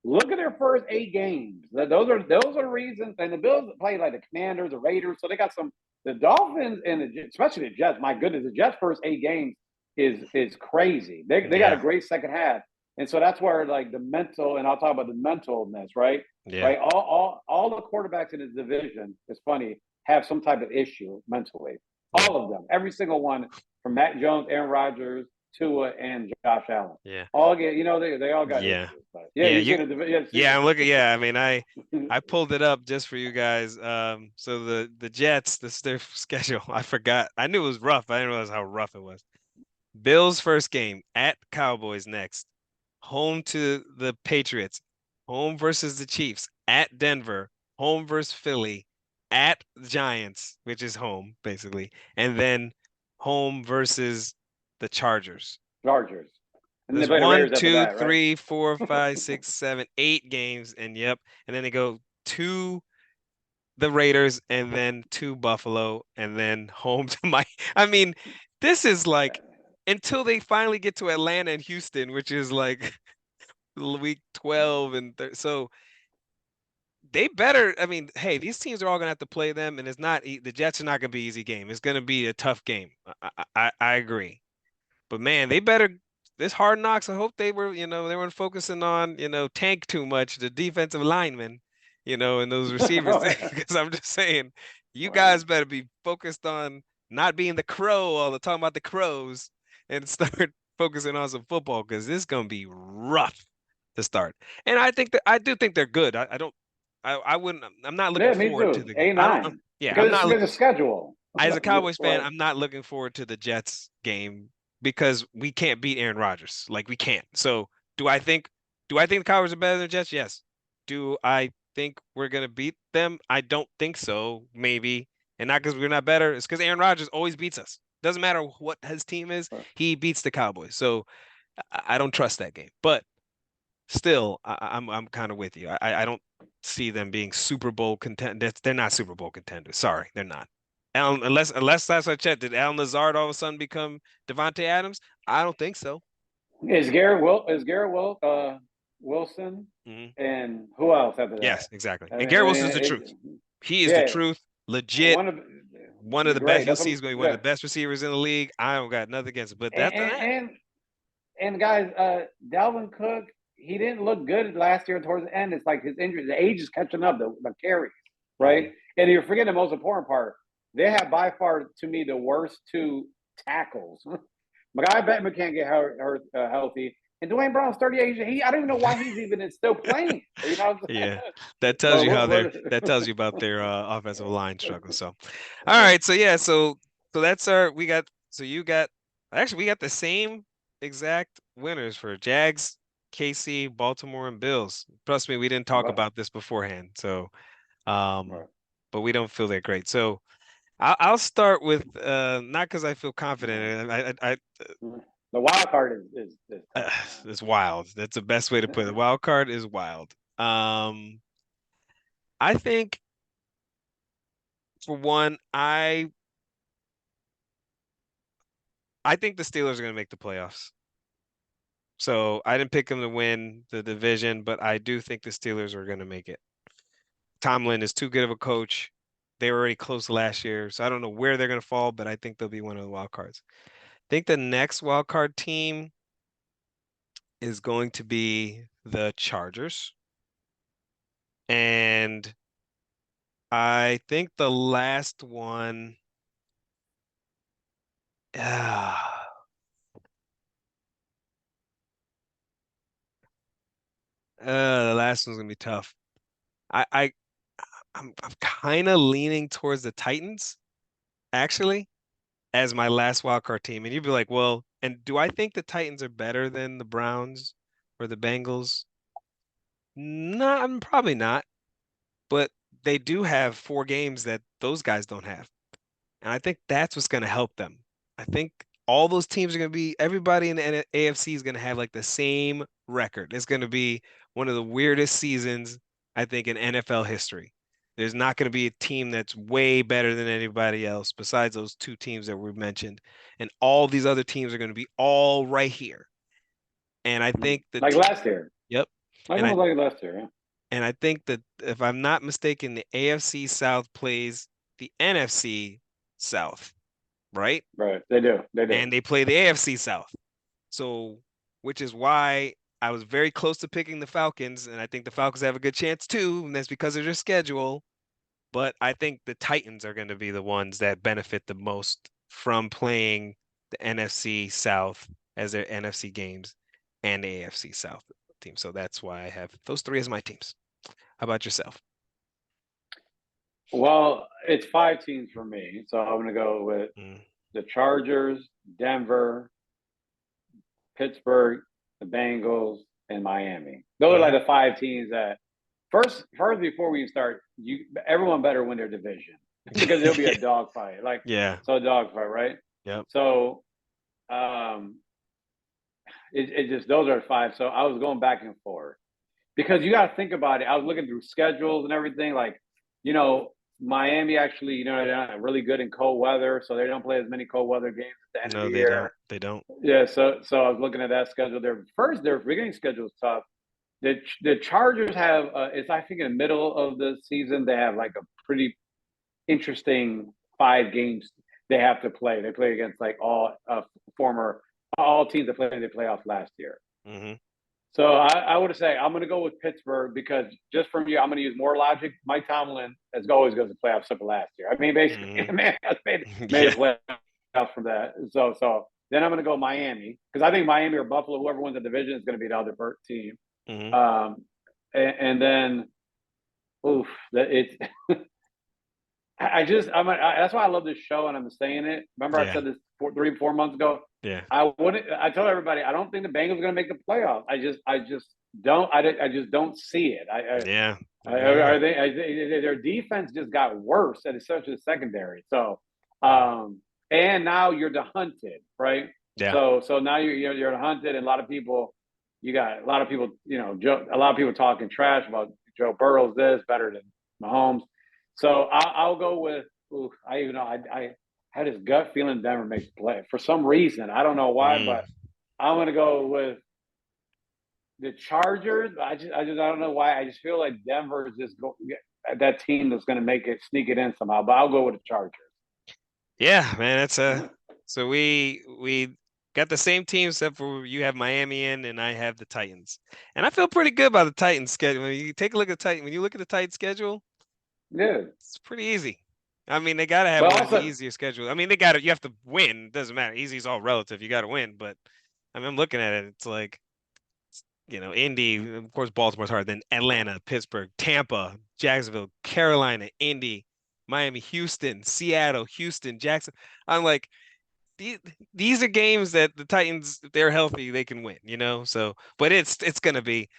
Look at their first 8 games. Those are reasons. And the Bills play like the Commanders, the Raiders, so they got some. The Dolphins and especially the Jets. My goodness, the Jets' first 8 games is crazy. They got a Yeah. great second half, and so that's where like the mental. And I'll talk about the mentalness, right? Yeah. Right. All the quarterbacks in this division, it's funny, have some type of issue mentally. Yeah. All of them, every single one, from Matt Jones, Aaron Rodgers, Tua, and Josh Allen. Yeah. All get, they all got Yeah. issues. But yeah, Yeah. you seen it? Yeah, seen Yeah, I'm looking. it. Yeah, I mean, I pulled it up just for you guys. So the Jets, this is their schedule. I forgot. I knew it was rough. I didn't realize how rough it was. Bills first game at Cowboys next. Home to the Patriots. Home versus the Chiefs at Denver. Home versus Philly at Giants, which is home basically, and then home versus the Chargers. Chargers. And they There's play the 1, Raiders after 2, that, right? 3, 4, 5, 6, 7, 8 games, and yep. And then they go to the Raiders and then to Buffalo and then home to my. I mean, this is like until they finally get to Atlanta and Houston, which is like week 12 and so they better. I mean, hey, these teams are all gonna have to play them, and it's not the Jets are not gonna be an easy game. It's gonna be a tough game. I agree. But man, they better this Hard Knocks. I hope they were, they weren't focusing on, Tank too much, the defensive linemen, and those receivers. Because I'm just saying, you guys better be focused on not being the crow all the time about the crows and start focusing on some football because this is gonna be rough to start. And I do think they're good. I don't I wouldn't I'm not looking Yeah, me forward to too. the game. I don't A9. yeah, I'm Because not it's a schedule. as a Cowboys fan, Like, I'm not looking forward to the Jets game because we can't beat Aaron Rodgers. Like we can't. So do I think the Cowboys are better than the Jets? Yes. Do I think we're gonna beat them? I don't think so, maybe. And not because we're not better, it's because Aaron Rodgers always beats us. Doesn't matter what his team is, he beats the Cowboys. So I don't trust that game. But still, I'm kind of with you. I don't see them being Super Bowl contenders. They're not Super Bowl contenders. Sorry, they're not. Unless that's what I checked. Did Alan Lazard all of a sudden become Devontae Adams? I don't think so. is Garrett Wilson Mhm. and who else after that? Yes, exactly. I And mean, Garrett Wilson's the truth. He is the yeah, truth. Legit. one of One of the best. great. You'll That's see he's going to be one of yeah. the best receivers in the league. I don't got nothing against it. But And that's and, that. and, and guys, Dalvin Cook, he didn't look good last year towards the end. It's like his injury, the age is catching up, the carries, right? And you're forgetting the most important part. They have by far, to me, the worst two tackles. Guy Bettman can't get healthy. And Dwayne Brown's 38. I don't even know why he's even still playing. You know. Yeah, that tells But you how what, that tells you about their offensive line struggle. So, all right, so yeah, so that's our we got so you got actually we got the same exact winners for Jags, KC, Baltimore, and Bills. Trust me, we didn't talk but, about this beforehand, so but we don't feel that great. So I'll start with not because I feel confident. I the wild card is tough, it's wild. That's the best way to put it. The wild card is wild. I think for one, I think the Steelers are going to make the playoffs. So I didn't pick them to win the division, but I do think the Steelers are going to make it. Tomlin is too good of a coach. They were already close last year, so I don't know where they're going to fall, but I think they'll be one of the wild cards. I think the next wild card team is going to be the Chargers. And I think the last one, the last one's gonna be tough. I, I I'm kind of leaning towards the Titans, actually, as my last wild card team. And you'd be like, well, and do I think the Titans are better than the Browns or the Bengals? No, I'm probably not. But they do have 4 games that those guys don't have. And I think that's what's going to help them. I think all those teams are going to be, everybody in the AFC is going to have like the same record. It's going to be one of the weirdest seasons, I think, in NFL history. There's not going to be a team that's way better than anybody else besides those 2 teams that were mentioned. And all these other teams are going to be all right here. And I think the like last year. yep. Like And I almost like last year, yeah. and I think that if I'm not mistaken, the AFC South plays the NFC South, right? Right. They do. They do. And they play the AFC South. So, which is why I was very close to picking the Falcons, and I think the Falcons have a good chance too, and that's because of their schedule. But I think the Titans are going to be the ones that benefit the most from playing the NFC South as their NFC games and the AFC South team. So that's why I have those 3 as my teams. How about yourself? Well, it's 5 teams for me, so I'm going to go with the Chargers, Denver, Pittsburgh, the Bengals, and Miami. Those are like the 5 teams that first before we start, everyone better win their division because it'll be a dogfight. Like yeah, so a dogfight, right? yep. So um, it just those are five. So I was going back and forth because you got to think about it. I was looking through schedules and everything. Like, you know, Miami actually, they're not really good in cold weather, so they don't play as many cold weather games at the end of No, the they don't. year. They don't. Yeah, so I was looking at that schedule. Their beginning schedule is tough. The Chargers have it's I think in the middle of the season they have like a pretty interesting 5 games they have to play. They play against like former all teams that played in the playoffs last year. Hmm. So I would say I'm going to go with Pittsburgh because just from you, I'm going to use more logic. Mike Tomlin has always goes to playoffs except for last year. I mean, basically, Hmm. the man has made a Yeah. playoffs from that. So then I'm going to go Miami because I think Miami or Buffalo, whoever wins the division, is going to be the other team. Hmm. Um, and then, oof, it's. That's why I love this show and I'm saying it. Remember I Yeah. said this 3 4 months ago. Yeah. I wouldn't. I told everybody I don't think the Bengals are going to make the playoffs. I just don't. I just don't see it. Yeah. are Yeah. they? Their defense just got worse, and especially the secondary. So, Mhm. and now you're the hunted, right? Yeah. So now you're the hunted, and a lot of people. You got a lot of people. A lot of people talking trash about Joe Burrow's this better than Mahomes. So I'll go with. Ooh, I had this gut feeling Denver makes the play for some reason. I don't know why, Mm. but I'm going to go with the Chargers. I don't know why. I just feel like Denver is just that team that's going to make it, sneak it in somehow. But I'll go with the Chargers. Yeah, man, that's so we got the same team except for you have Miami in and I have the Titans. And I feel pretty good about the Titans schedule. When you take a look at when you look at the Titans schedule, Yeah, it's pretty easy. I mean, they gotta have but one of the also, easier schedules. I mean, they gotta you have to win. It doesn't matter. Easy is all relative. You gotta win, but I mean, I'm looking at it, it's like Indy, of course, Baltimore's hard, then Atlanta, Pittsburgh, Tampa, Jacksonville, Carolina, Indy, Miami, Houston, Seattle, Houston, Jackson. I'm like, these, these are games that the Titans, if they're healthy, they can win. So, but it's gonna be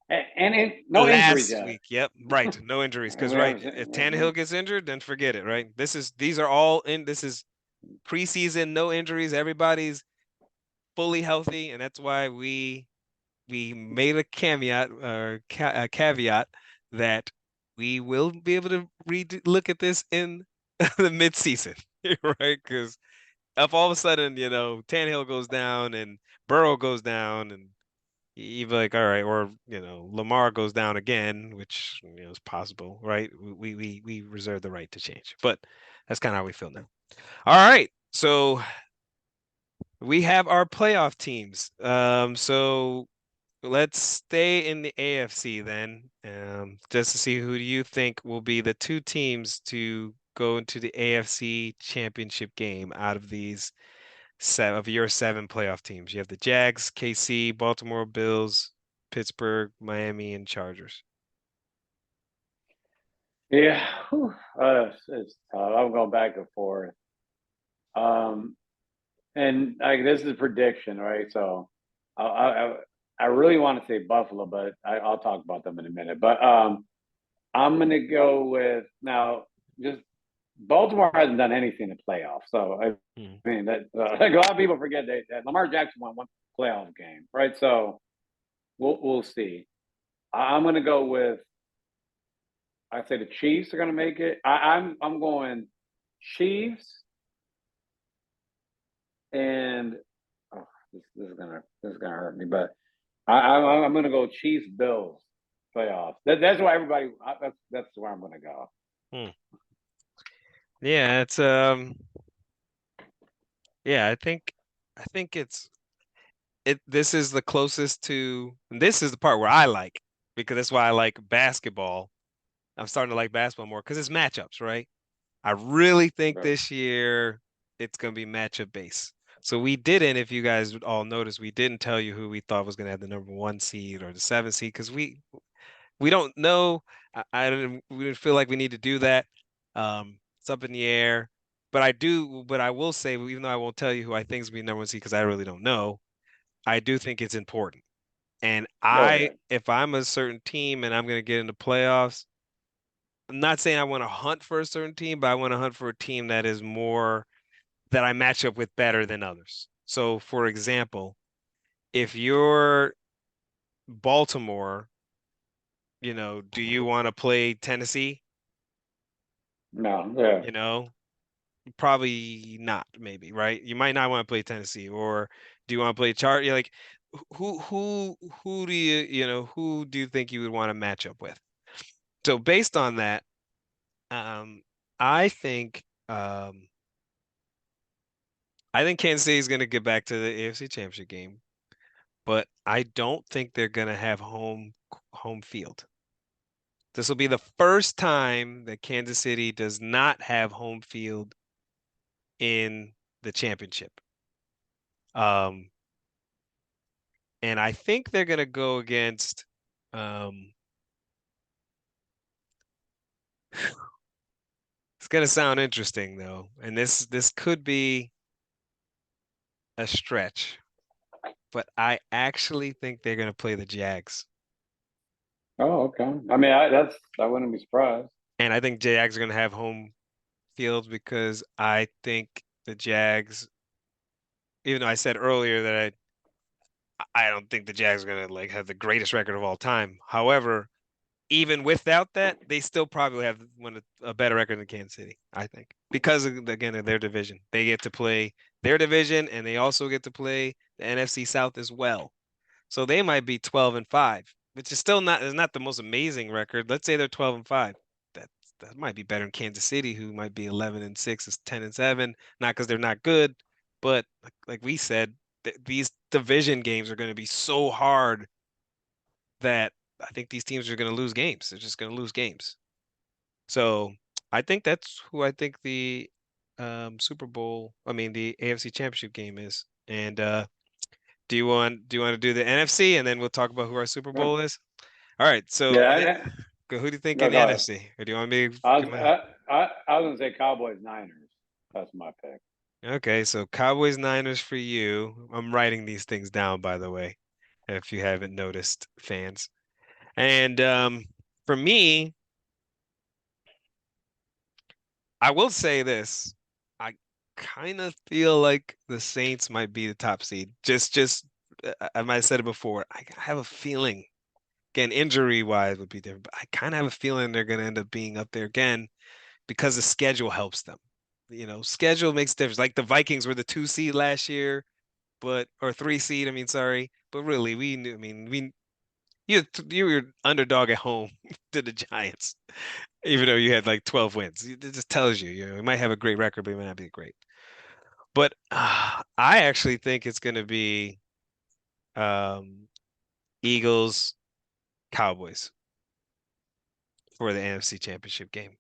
no injuries last yet. week. Yep, right. No injuries. And Because we right, haven't if seen. Tannehill gets injured, then forget it, right? These are all in this is preseason, no injuries, everybody's fully healthy, and that's why we made a caveat or a caveat that we will be able to look at this in the midseason, right? Because if all of a sudden, Tannehill goes down and Burrow goes down and you're like, all right, or Lamar goes down again, which is possible, right? We reserve the right to change, but that's kind of how we feel now. All right, so we have our playoff teams. So let's stay in the AFC then, just to see who do you think will be the two teams to go into the AFC championship game out of these seven of your seven playoff teams. You have the Jags, KC, Baltimore Bills, Pittsburgh, Miami, and Chargers. Yeah, it's tough. I'm going back and forth. Um, and like this is a prediction, right? So I I, I really want to say Buffalo, but I'll talk about them in a minute. But I'm gonna go with now. Just Baltimore hasn't done anything in the playoffs, so Hmm. I mean that like a lot of people forget that Lamar Jackson won one playoff game, right? So we'll see. I'm gonna go with I say the Chiefs are gonna make it. I'm going Chiefs and oh, this is gonna hurt me, but I'm gonna go Chiefs Bills playoffs. That's why everybody. That's where I'm gonna go. Hmm. Yeah, it's yeah, I think this is the closest to and this is the part where I like because that's why I like basketball. I'm starting to like basketball more because it's matchups, right? I really think Bro. this year it's going to be matchup based. So we didn't, if you guys would all notice, we didn't tell you who we thought was going to have the number one seed or the seven seed because we don't know. We didn't feel like we need to do that. It's up in the air. But I will say, even though I won't tell you who I think is going to be number one seed because I really don't know, I do think it's important. And Oh yeah. if I'm a certain team and I'm going to get into playoffs, I'm not saying I want to hunt for a certain team, but I want to hunt for a team that is more that I match up with better than others. So, for example, if you're Baltimore, do you want to play Tennessee? No, yeah. You know, probably not, maybe, right? You might not want to play Tennessee, or do you want to play Chart? You're like, who do who do you think you would want to match up with? So based on that, um, I think um, I think Kansas City is going to get back to the AFC Championship game, but I don't think they're going to have home field. This will be the first time that Kansas City does not have home field in the championship. Um, and I think they're going to go against um, it's going to sound interesting though, and this could be a stretch, but I actually think they're going to play the Jags. Oh, okay. I mean, I wouldn't be surprised. And I think Jags are going to have home field because I think the Jags, even though I said earlier that I don't think the Jags are going to like have the greatest record of all time. However, even without that, they still probably have a better record than Kansas City, I think, because again of their division. They get to play their division, and they also get to play the NFC South as well. So they might be 12-5, which is still not is not the most amazing record. Let's say they're 12-5. That that might be better than Kansas City, who might be 11-6, is 10-7. Not because they're not good, but like we said, these division games are going to be so hard that I think these teams are going to lose games. They're just going to lose games. So I think that's who I think the the AFC Championship game is. And do you want to do the NFC and then we'll talk about who our Super Yeah, Bowl is? All right. So yeah. who do you think Go in the go ahead. NFC? Or do you want me to I give was my I was gonna say Cowboys Niners. That's my pick. Okay, so Cowboys Niners for you. I'm writing these things down, by the way, if you haven't noticed, fans. And for me, I will say this. I kind of feel like the Saints might be the top seed. I might have said it before. I have a feeling, again, injury wise would be different, but I kind of have a feeling they're going to end up being up there again because the schedule helps them. Schedule makes a difference. Like the Vikings were the 2 seed last year, or 3 seed, I mean, sorry. But really, we knew, I mean, you were underdog at home to the Giants, even though you had like 12 wins. It just tells you, you might have a great record, but it might not be great. But I actually think it's going to be um, Eagles, Cowboys for the NFC Championship game.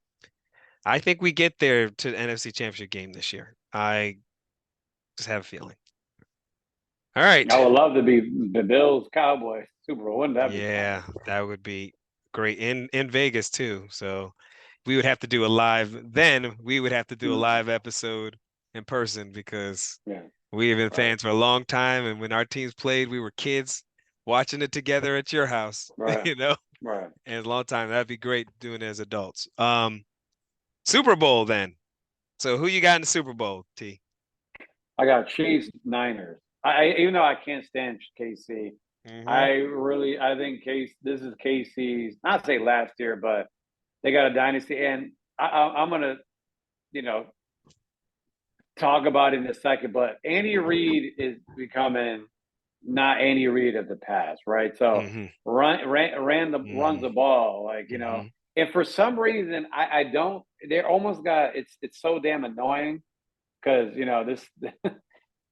I think we get there to the NFC Championship game this year. I just have a feeling. All right. I would love to be the Bills Cowboys Super Bowl. Wouldn't that be fun? Yeah, that would be great in Vegas too. So we would have to do a live, then we would have to do a Mm, live episode in person because yeah, we have been right, fans for a long time. And when our teams played, we were kids watching it together at your house, right, you know, right. and a long time. That'd be great doing it as adults. Super Bowl then. So who you got in the Super Bowl, T? I got Chiefs Niners. Even though I can't stand KC, Hmm. I think this is KC's not say last year, but they got a dynasty, and I'm gonna you know talk about it in a second. But Andy Reid is becoming not Andy Reid of the past, right? So Hmm. runs the Hmm. ball like Hmm. and for some reason I don't. They almost got it's so damn annoying because this.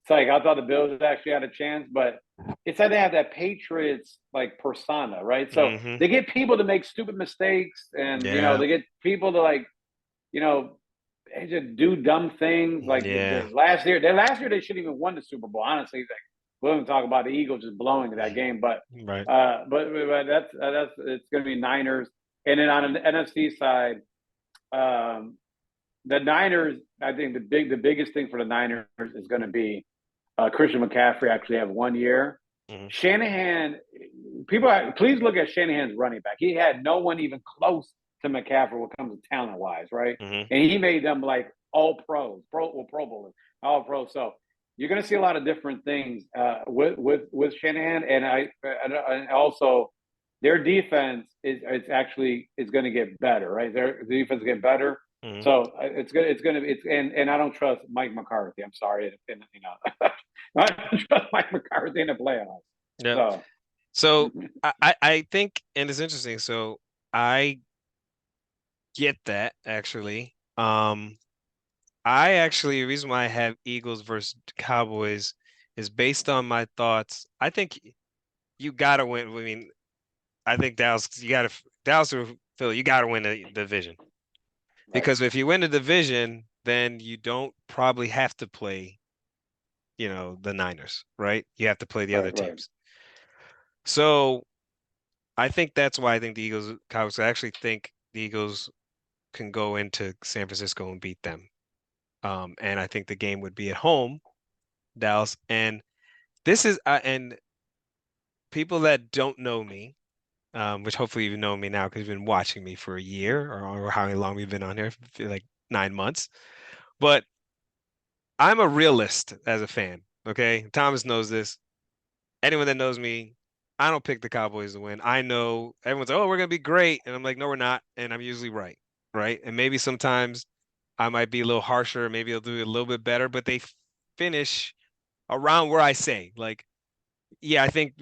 It's like I thought the Bills actually had a chance, but it's like they have that Patriots like persona, right? So Hmm. they get people to make stupid mistakes, and Yeah. they get people to you know, they just do dumb things. Like Yeah. their last year they shouldn't even won the Super Bowl. Honestly, like we'll even talk about the Eagles just blowing that game, but Right. that's it's going to be Niners, and then on the NFC side, um, the Niners. I think the biggest thing for the Niners is going to be Christian McCaffrey actually have 1 year. Hmm. Shanahan, please look at Shanahan's running back. He had no one even close to McCaffrey when it comes to talent wise, right? Hmm. And he made them like all pros, pro bowlers, all pros. So you're going to see a lot of different things with Shanahan, and also their defense is going to get better, right? Their defense is getting better, Mhm. so and I don't trust Mike McCarthy. I'm sorry, I don't trust Mike McCarthy in the playoffs. Yeah. So I think, and it's interesting. So I get that actually. The reason why I have Eagles versus Cowboys is based on my thoughts. I think you gotta win. I mean, I think Dallas or Philly, you gotta win the division. right, Because if you win the division, then you don't probably have to play, the Niners, right? You have to play the other right. teams. So I think that's why I think the Cowboys, I actually think the Eagles can go into San Francisco and beat them. And I think the game would be at home, Dallas. And and people that don't know me, which hopefully you know me now because you've been watching me for a year or how long we've been on here, for like 9 months. But I'm a realist as a fan. Okay. Thomas knows this. Anyone that knows me, I don't pick the Cowboys to win. I know everyone's like, oh, we're gonna be great. And I'm like, no, we're not. And I'm usually right. Right. And maybe sometimes I might be a little harsher, maybe they'll do a little bit better, but they finish around where I say. Like, yeah, I think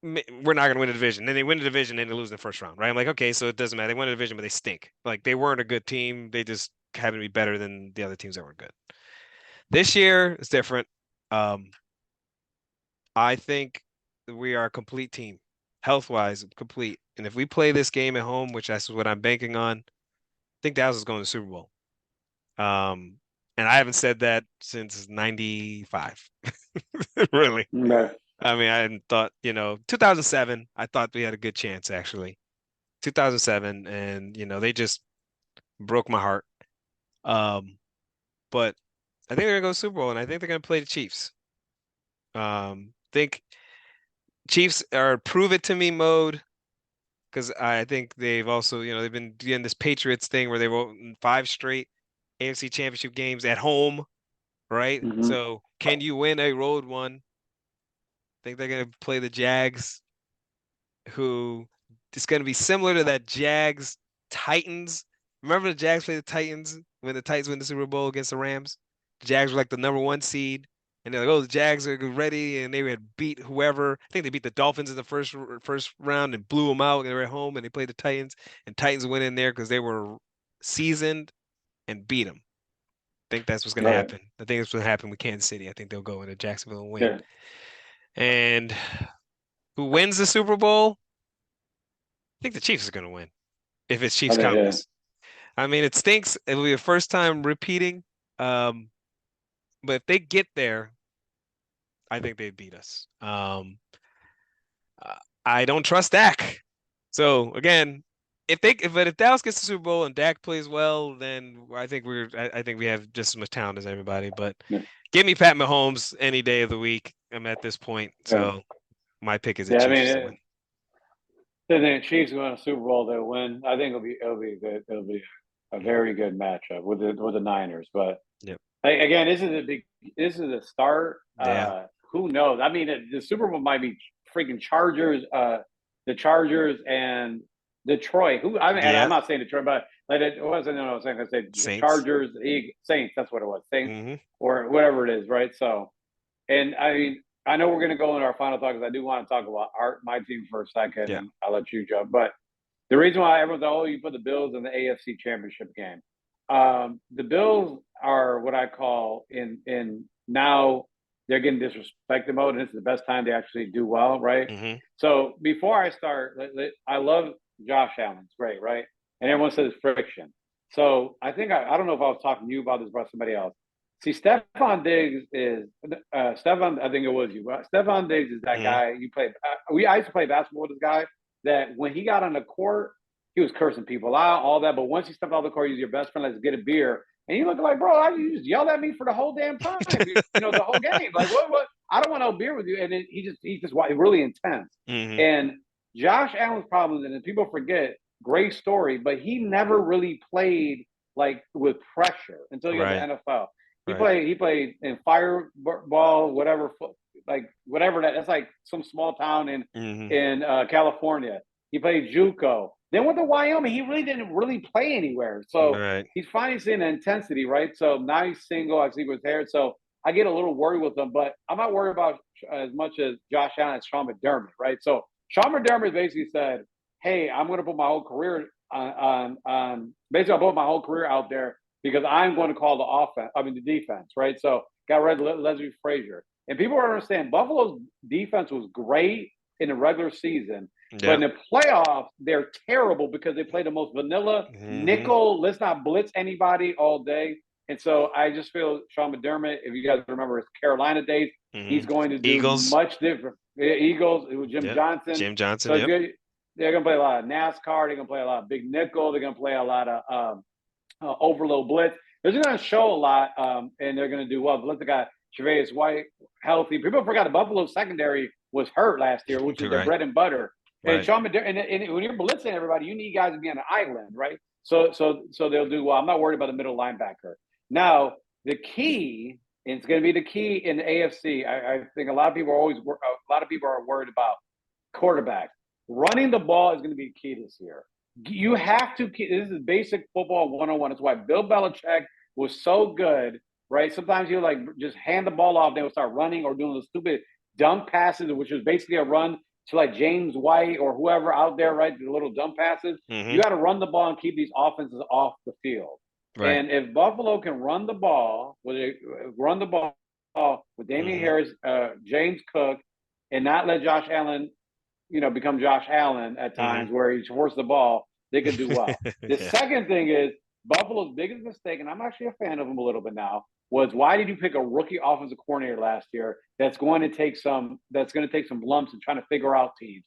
we're not going to win the division. Then they win the division and they lose in the first round, right? I'm like, okay, so it doesn't matter. They won the division, but they stink. Like they weren't a good team. They just happened to be better than the other teams that were good. This year is different. Um, I think we are a complete team, health wise, complete. And if we play this game at home, which that's what I'm banking on, I think Dallas is going to the Super Bowl. Um, and I haven't said that since '95, really. Right. I mean, I hadn't thought, 2007, I thought we had a good chance actually. 2007, and they just broke my heart. But I think they're gonna go Super Bowl, and I think they're gonna play the Chiefs. Think Chiefs are prove it to me mode because I think they've also, they've been doing this Patriots thing where they've won 5 straight AFC Championship games at home, right? Mm-hmm. So can you win a road one? Think they're gonna play the Jags, who is going to be similar to that Jags Titans. Remember the Jags played the Titans when the Titans win the Super Bowl against the Rams? The Jags were like the #1 seed, and they're like, "Oh, the Jags are ready," and they had beat whoever. I think they beat the Dolphins in the first round and blew them out. And they were at home, and they played the Titans, and Titans went in there because they were seasoned and beat them. I think that's what's going to Right. happen. I think that's what's going to happen with Kansas City. I think they'll go into Jacksonville and win. Yeah. And who wins the Super Bowl? I think the Chiefs are going to win if it's I Chiefs think yeah. Cowboys. I mean, it stinks. It will be a first time repeating. Um, but if they get there, I think they'd beat us. I don't trust Dak. So again, if Dallas gets the Super Bowl and Dak plays well, then I think we have just as much talent as everybody. But Yeah. give me Pat Mahomes any day of the week. I'm at this point, Yeah. so my pick is the Yeah, I mean, Chiefs to win. the Chiefs win a Super Bowl, they'll win. I think it'll be good. It'll be a very good matchup with the Niners. But Yep. again, this is a start. Yeah. Who knows? I mean, the Super Bowl might be freaking Chargers. The Chargers and Detroit. Who? I mean, and I'm Yeah. not saying Detroit, but like it wasn't. I was saying I said Saints. Chargers, Saints. That's what it was. Saints Hmm. or whatever it is, right? So, and I mean, I know we're going to go into our final thought because I do want to talk about my team for a second, Yeah. and I'll let you jump. But the reason why everyone's like, oh, you put the Bills in the AFC Championship game. The Bills are what I call in now they're getting disrespected mode, and this is the best time to actually do well, right? Hmm. So before I start, I love Josh Allen. It's great, right? And everyone says friction. So I think I don't know if I was talking to you about this or somebody else. See, Stephon Diggs is Stephon. I think it was you. Stephon Diggs is that Hmm. guy you played. I used to play basketball with this guy. That when he got on the court, he was cursing people out, all that. But once he stepped off the court, he's your best friend. Let's get a beer. And you look like, bro, you just yelled at me for the whole damn time. The whole game. Like, what? I don't want no beer with you. And then he's just really intense. Hmm. And Josh Allen's problem, and people forget, great story, but he never really played like with pressure until he got to Right. the NFL. Right. He played in Fireball, whatever, like whatever that's like some small town in California. He played JUCO. Then went to Wyoming. He really didn't really play anywhere. So Right. he's finally seeing the intensity, right? So now he's single. I see with hair. So I get a little worried with him, but I'm not worried about as much as Josh Allen as Sean McDermott, right? So Sean McDermott basically said, "Hey, I'm going to put my whole career on basically I'll put my whole career out there because I'm going to call the offense. I mean the defense, right? So got rid of Leslie Frazier, and people don't understand Buffalo's defense was great in the regular season, but in Yep. the playoffs they're terrible because they play the most vanilla Hmm. nickel. Let's not blitz anybody all day. And so I just feel Sean McDermott, if you guys remember his Carolina days, Hmm. he's going to do Eagles. much different. Eagles, it was Jim Yep. Johnson. Jim Johnson. So it's Yep. good. They're going to play a lot of NASCAR. They're going to play a lot of big nickel. They're going to play a lot of overload blitz. They're going to show a lot, and they're going to do well. But let's got Tre'Davious White healthy. People forgot the Buffalo secondary was hurt last year, which is their Right. bread and butter. And Right. Sean McDermott, and when you're blitzing everybody, you need guys to be on an island, right? So they'll do well. I'm not worried about the middle linebacker. Now the key, and it's going to be the key in the AFC. I think a lot of people are worried about quarterback. Running the ball is going to be key this year. You have to keep, this is basic football 101. It's why Bill Belichick was so good, right? Sometimes you like just hand the ball off, they will start running or doing the stupid dunk passes, which is basically a run to like James White or whoever out there, right? The little dump passes. Hmm. You got to run the ball and keep these offenses off the field. Right. And if Buffalo can run the ball, with Damian Hmm. Harris, James Cook, and not let Josh Allen, become Josh Allen at Hmm. times where he's forced the ball, they could do well. The Yeah. second thing is Buffalo's biggest mistake, and I'm actually a fan of him a little bit now, was why did you pick a rookie offensive coordinator last year that's going to take some lumps and trying to figure out teams.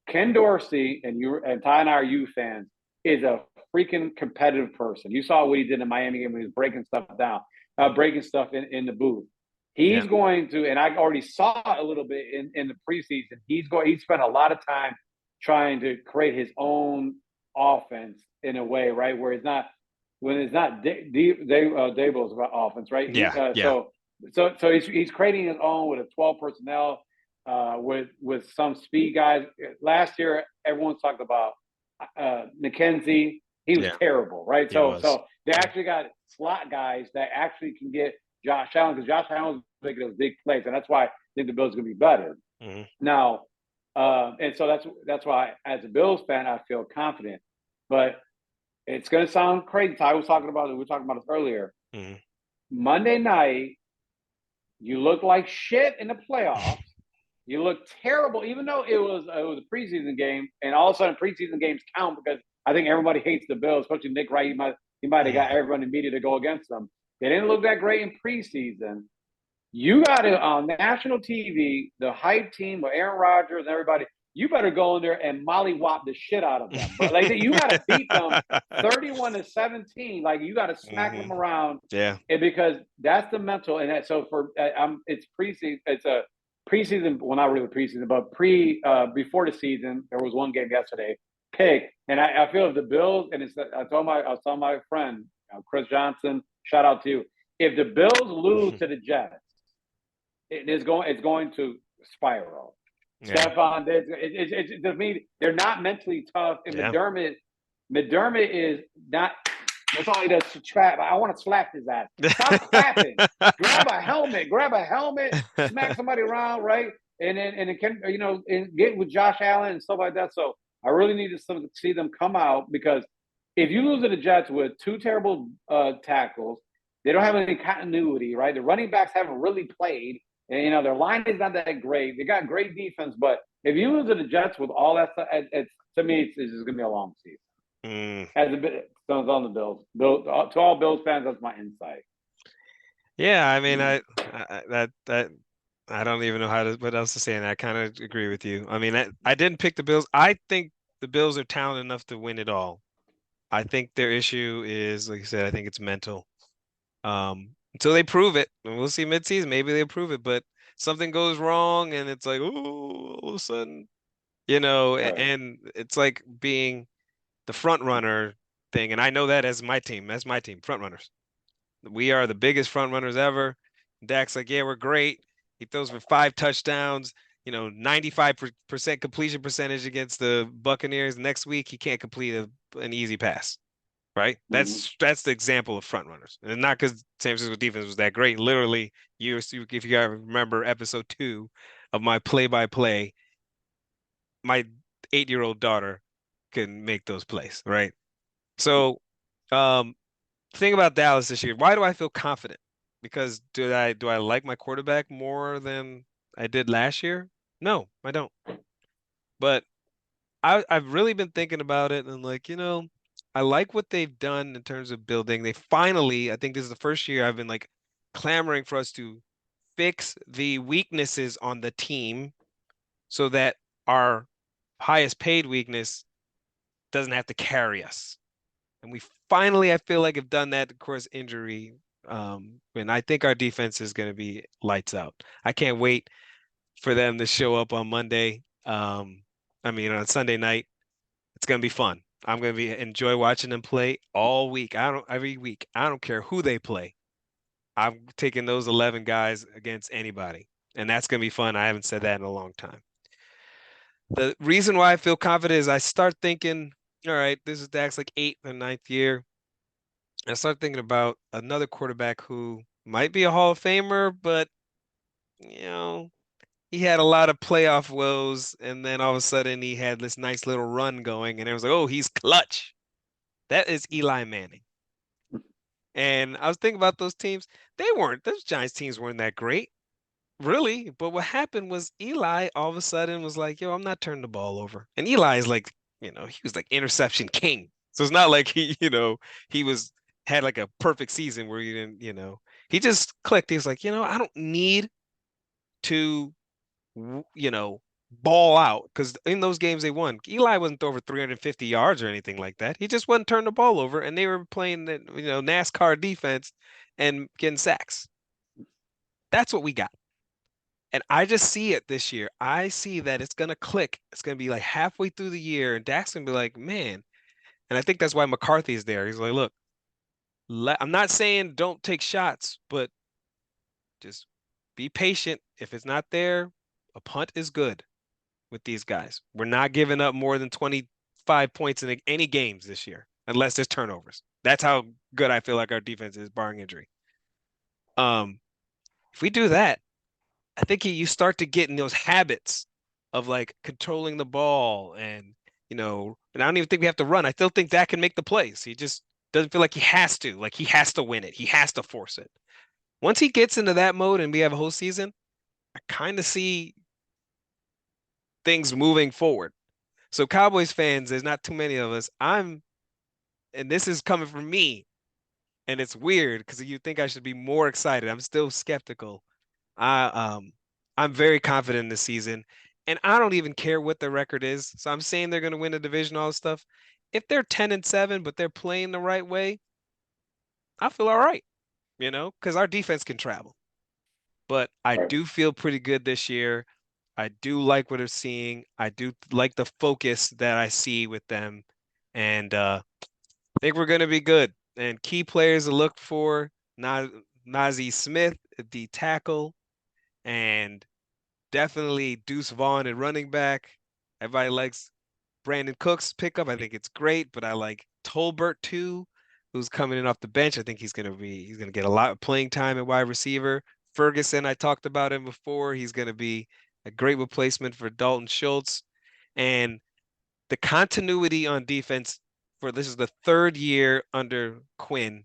Ken Dorsey and Ty and I are you fans is a freaking competitive person. You saw what he did in Miami game when he was breaking stuff down, breaking stuff in the booth. Yeah. He's going to, and I already saw a little bit in the preseason. He spent a lot of time trying to create his own offense in a way, right? Where it's not when it's not Dabo's offense, right? Yeah. Yeah. So he's creating his own with a 12 personnel, with some speed guys. Last year, everyone's talked about McKenzie. He was Yeah. terrible, right? He was. So they actually got slot guys that actually can get Josh Allen because Josh Allen was making those big plays, and that's why I think the Bills are going to be better. Hmm. Now, and so that's why, as a Bills fan, I feel confident. But it's going to sound crazy. Ty was talking about it. We were talking about it earlier. Hmm. Monday night, you look like shit in the playoffs. You look terrible, even though it was a preseason game, and all of a sudden preseason games count because I think everybody hates the Bills, especially Nick Wright. He might have got everyone in media to go against them. They didn't look that great in preseason. You got it on national TV, the hype team with Aaron Rodgers and everybody. You better go in there and mollywop the shit out of them. But like you got to beat them 31-17. Like you got to smack them Hmm. around, Yeah. and because that's the mental. And so for it's preseason. It's a preseason. Well, not really preseason, but before the season. There was one game yesterday. Pick, and I feel if the Bills and I was telling my friend Chris Johnson. Shout out to you. If the Bills lose to the Jets, it's going to spiral. Yeah. Stefan, it to me, they're not mentally tough. And Yeah. McDermott is not. That's all he does to trap. I want to slap his ass. Stop clapping. Grab a helmet, smack somebody around, right? And it can and get with Josh Allen and stuff like that. So I really need to see them come out because if you lose to the Jets with two terrible tackles, they don't have any continuity, right? The running backs haven't really played. And their line is not that great. They got great defense, but if you lose to the Jets with all that stuff, to me, it's just going to be a long season. Mm. As a bit on the Bills, to all Bills fans, that's my insight. Yeah. I mean, that I don't even know what else to say, and I kind of agree with you. I mean, I didn't pick the Bills. I think the Bills are talented enough to win it all. I think their issue is, like you said, I think it's mental. Until they prove it, and we'll see midseason. Maybe they'll prove it, but something goes wrong, and it's like, oh, all of a sudden, Right. and it's like being the front runner thing. And I know that as my team, front runners. We are the biggest front runners ever. Dak's like, yeah, we're great. He throws for 5 touchdowns, 95% completion percentage against the Buccaneers. Next week, he can't complete an easy pass, right? Mm-hmm. That's the example of front runners. And not because San Francisco defense was that great. Literally, if you guys remember episode 2 of my play-by-play, my 8-year-old daughter can make those plays, right? So, um, thing about Dallas this year, why do I feel confident? Because do I like my quarterback more than I did last year? No, I don't. But I've really been thinking about it and like, I like what they've done in terms of building. They finally, I think this is the first year I've been like clamoring for us to fix the weaknesses on the team so that our highest paid weakness doesn't have to carry us. And we finally, I feel like, have done that. Of course, injury. And I think our defense is going to be lights out. I can't wait for them to show up on Monday. I mean, on Sunday night, it's going to be fun. I'm going to be enjoy watching them play all week. Every week. I don't care who they play. I'm taking those 11 guys against anybody, and that's going to be fun. I haven't said that in a long time. The reason why I feel confident is I start thinking, all right, this is Dak's like 8th or 9th year. I start thinking about another quarterback who might be a Hall of Famer, but you know, he had a lot of playoff woes, and then all of a sudden he had this nice little run going, and it was like, oh, he's clutch. That is Eli Manning. And I was thinking about those teams. Those Giants teams weren't that great, really. But what happened was Eli all of a sudden was like, yo, I'm not turning the ball over. And Eli is like, he was like interception king. So it's not like he had like a perfect season where he didn't, he just clicked. He was like, I don't need to, ball out because in those games they won. Eli wasn't over 350 yards or anything like that. He just wasn't turning the ball over, and they were playing the, NASCAR defense and getting sacks. That's what we got. And I just see it this year. I see that it's gonna click. It's gonna be like halfway through the year, and Dak's gonna be like, man. And I think that's why McCarthy's there. He's like, look, I'm not saying don't take shots, but just be patient. If it's not there, a punt is good with these guys. We're not giving up more than 25 points in any games this year, unless there's turnovers. That's how good I feel like our defense is, barring injury. If we do that, I think you start to get in those habits of like controlling the ball and I don't even think we have to run. I still think that can make the plays. He just doesn't feel like he has to. Like he has to win it. He has to force it. Once he gets into that mode and we have a whole season, I kind of see things moving forward. So Cowboys fans, there's not too many of us. And this is coming from me, and it's weird because you think I should be more excited. I'm still skeptical. I I'm very confident in this season, and I don't even care what the record is. So I'm saying they're going to win the division, all this stuff. If they're 10-7, but they're playing the right way, I feel all right, because our defense can travel. But I Right. do feel pretty good this year. I do like what I'm seeing. I do like the focus that I see with them, and I think we're going to be good. And key players to look for: Nazi Smith, the tackle, and definitely Deuce Vaughn at running back. Everybody likes Brandon Cook's pickup. I think it's great, but I like Tolbert too, who's coming in off the bench. I think he's gonna get a lot of playing time at wide receiver. Ferguson, I talked about him before. He's gonna be a great replacement for Dalton Schultz. And the continuity on defense for this is the third year under Quinn.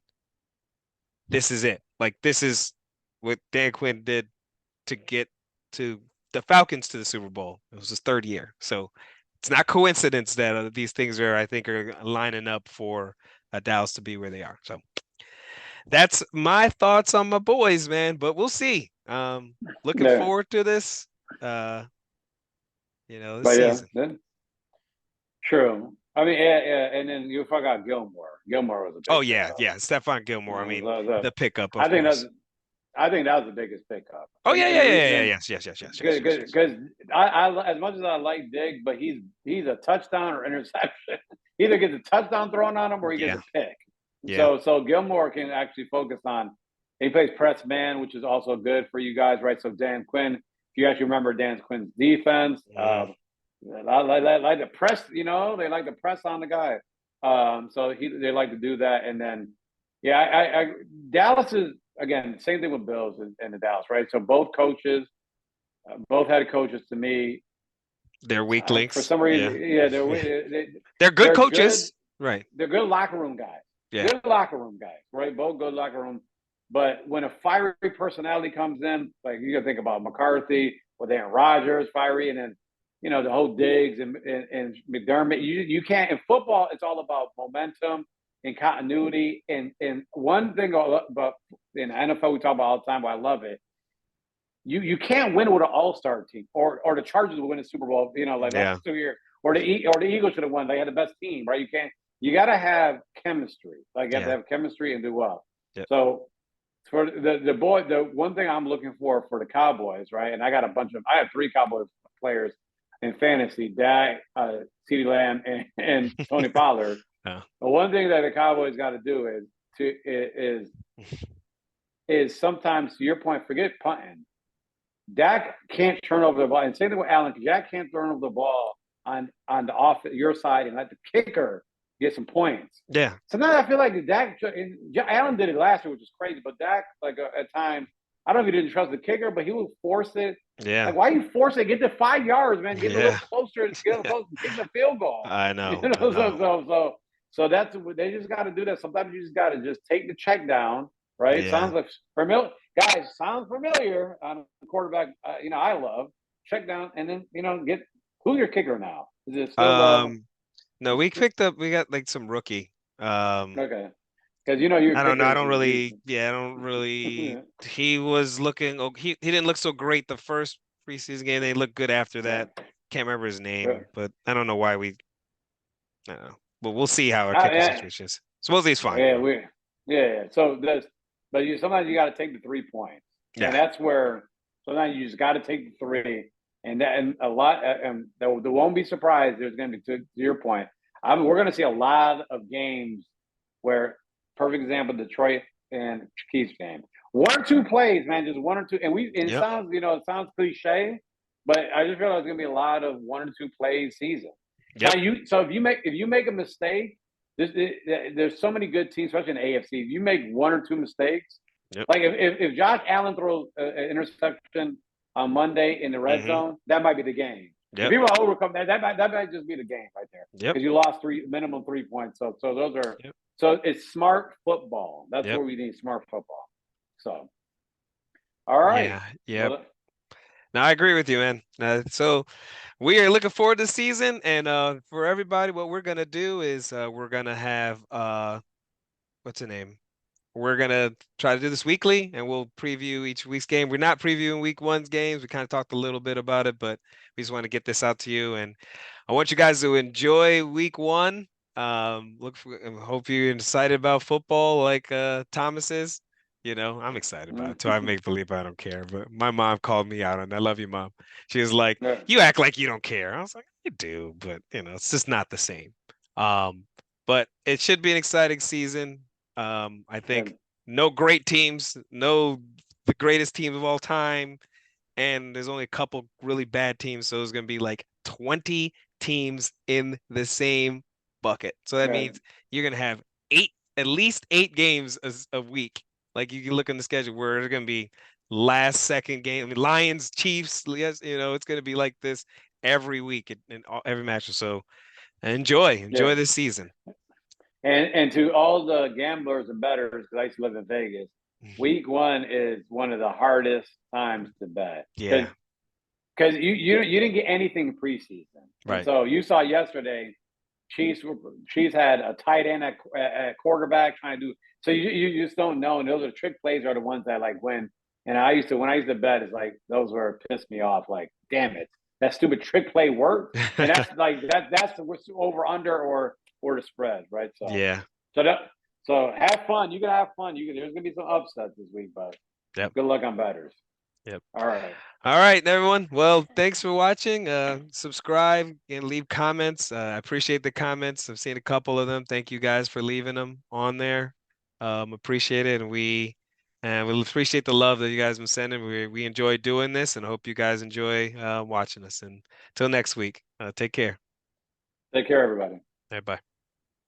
This is it. Like this is what Dan Quinn did to get to the Falcons to the Super Bowl. It was his third year. So it's not coincidence that these things I think are lining up for Dallas to be where they are. So that's my thoughts on my boys, man. But we'll see. Looking Yeah. forward to this. Uh, this But yeah, season. then true. I mean, yeah, and then you forgot Gilmore. Gilmore was a Oh big yeah, pickup. yeah. Stephon Gilmore. I mean, So the pickup, of I think course. that was the biggest pickup. Oh yeah, And yeah, the yeah, yeah, yeah. reason Yes, yes, yes, yes, yes, yes, yes. because I as much as I like Dig, but he's a touchdown or interception. Either gets a touchdown thrown on him or he gets Yeah, a pick. Yeah. So Gilmore can actually focus on. He plays press man, which is also good for you guys, right? So Dan Quinn, if you actually remember Dan Quinn's defense, Mhm. like the press, they like to press on the guy. So they like to do that, and then yeah, Dallas is again same thing with Bills and the Dallas, right? So both coaches, both head coaches to me, They're weak for links. some reason, Yeah. yeah, They're good they're good. coaches. Right. They're good locker room guys. Yeah. Good locker room guys, right? Both good locker room. But when a fiery personality comes in, like you got to think about McCarthy with Aaron Rodgers, fiery, and then the whole Diggs and McDermott. You can't in football. It's all about momentum and continuity. And one thing about in the NFL we talk about all the time, but I love it. You can't win with an all-star team, or the Chargers will win a Super Bowl. Like last Yeah. 2 years, or the Eagles should have won. They had the best team, right? You can't. You got to have chemistry. Like you have to Yeah. have chemistry and do well. Yep. So for the one thing I'm looking for the Cowboys, right? And I have 3 Cowboys players in fantasy: Dak, CeeDee Lamb, and Tony Pollard. Oh. The one thing that the Cowboys got to do is sometimes, to your point, forget punting. Dak can't turn over the ball, and same thing with Allen. Dak can't turn over the ball on the off your side and let the kicker get some points. Yeah. Sometimes I feel like Dak and Allen did it last year, which is crazy. But Dak, like at times, I don't know if he didn't trust the kicker, but he would force it. Yeah. Like, why you force it? Get to 5 yards, man. Get a little Yeah. closer. Get a little close. Kick the field goal. I know. I know. So that's they just got to do that. Sometimes you just got to just take the check down, right? Yeah. Sounds like familiar, guys. Sounds familiar on a quarterback. I love check down, and then get who's your kicker now? Is it still No, we got like some rookie. okay? Because your I don't know. kicker I is don't really, decent. yeah, I don't really. He was looking, he didn't look so great the first preseason game. They looked good after Yeah. that. Can't remember his Sure. name, but I don't know why I don't know. But we'll see how our kicker Yeah, situation is. Supposedly he's fine, yeah, though. yeah. So but sometimes you got to take the 3 points, and Yeah. that's where sometimes you just got to take the 3, and a lot, and they won't be surprised. There's going to be to your point. We're going to see a lot of games where, perfect example, Detroit and Chiefs game. 1 or 2 plays, man, just 1 or 2, and it Yep. sounds it sounds cliche, but I just realized it's going to be a lot of 1 or 2 plays season. Yep. Now if you make a mistake, there's so many good teams, especially in the AFC. If you make 1 or 2 mistakes, Yep. like if Josh Allen throws an interception on Monday in the red zone, that might be the game. Yep. If people overcome that might just be the game right there. Yep. Because you lost minimum 3 points. So those are so it's smart football. That's where we need smart football. So all right. Yeah. Well, No, I agree with you, man. So we are looking forward to the season, and for everybody, what we're gonna do is we're gonna have what's the name? We're gonna try to do this weekly, and we'll preview each week's game. We're not previewing week 1's games. We kind of talked a little bit about it, but we just want to get this out to you, and I want you guys to enjoy week 1. Hope you're excited about football like Thomas is. I'm excited about it too. I make believe I don't care, but my mom called me out on. I love you, Mom. She was like, yeah. "You act like you don't care." I was like, "I do, but it's just not the same." But it should be an exciting season. I think no great teams, no the greatest team of all time, and there's only a couple really bad teams, so it's gonna be like 20 teams in the same bucket. So that means you're gonna have at least 8 games a week. Like you can look in the schedule where there's gonna be last second game. I mean, Lions, Chiefs, yes, it's gonna be like this every week in every match or so. Enjoy this season. And to all the gamblers and bettors, because I used to live in Vegas, week 1 is one of the hardest times to bet. Yeah. Because you didn't get anything preseason. Right. And so you saw yesterday, Chiefs had a tight end at quarterback trying to do. So you just don't know. And those are trick plays are the ones that like win. And when I used to bet, it's like those were pissed me off. Like, damn it, that stupid trick play worked. And that's like that's the over under or the spread, right? So yeah. So have fun. You can have fun. There's gonna be some upsets this week, but good luck on bettors. Yep. All right. All right, everyone. Well, thanks for watching. Subscribe and leave comments. I appreciate the comments. I've seen a couple of them. Thank you guys for leaving them on there. Appreciate it, and we appreciate the love that you guys have been sending. We enjoy doing this, and hope you guys enjoy watching us. And until next week, take care. Take care, everybody. All right, bye.